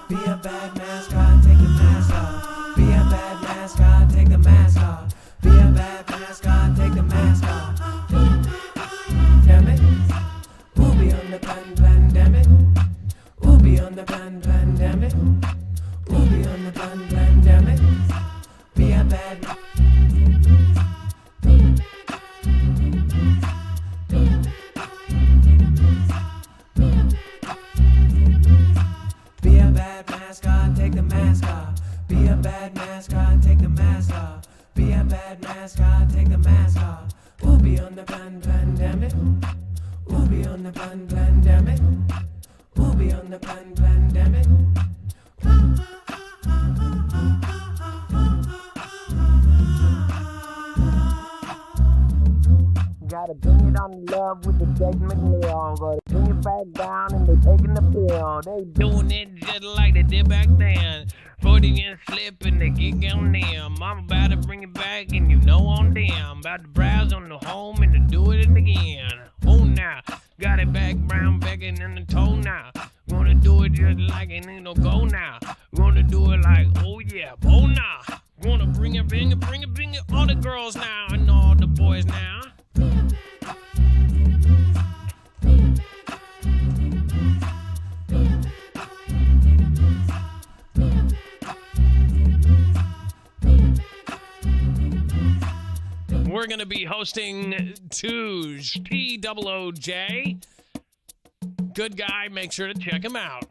Be a bad mascot, take the mask off. Be a bad mascot, take the mask off. Be a bad mascot, take the mask off. Damn it. Who be on the plan, damn it? Who be on the plan, damn it? Who be on the plan, damn it? Be a bad. Be a bad mascot, take the mask off. Be a bad mascot, take the mask off. Be a bad mascot, take the mask off. Who be on the plan, damn it? Who be on the plan, damn it? Who be on the plan, damn it? Gotta bring it on love with the Jake McNeil. Gotta bring it back down and they taking the pill. They doing it just like they did back then. 40 and slip and they get on them. I'm about to bring it back and you know on them. About to browse on the home and to do it again. Oh now, got it back brown begging in the toe now. Gonna do it just like it ain't no go now. Gonna do it like, oh yeah, oh now. Gonna bring it, all the girls now and all the boys now. We're going to be hosting Touge, T-O-O-J. Good guy. Make sure to check him out.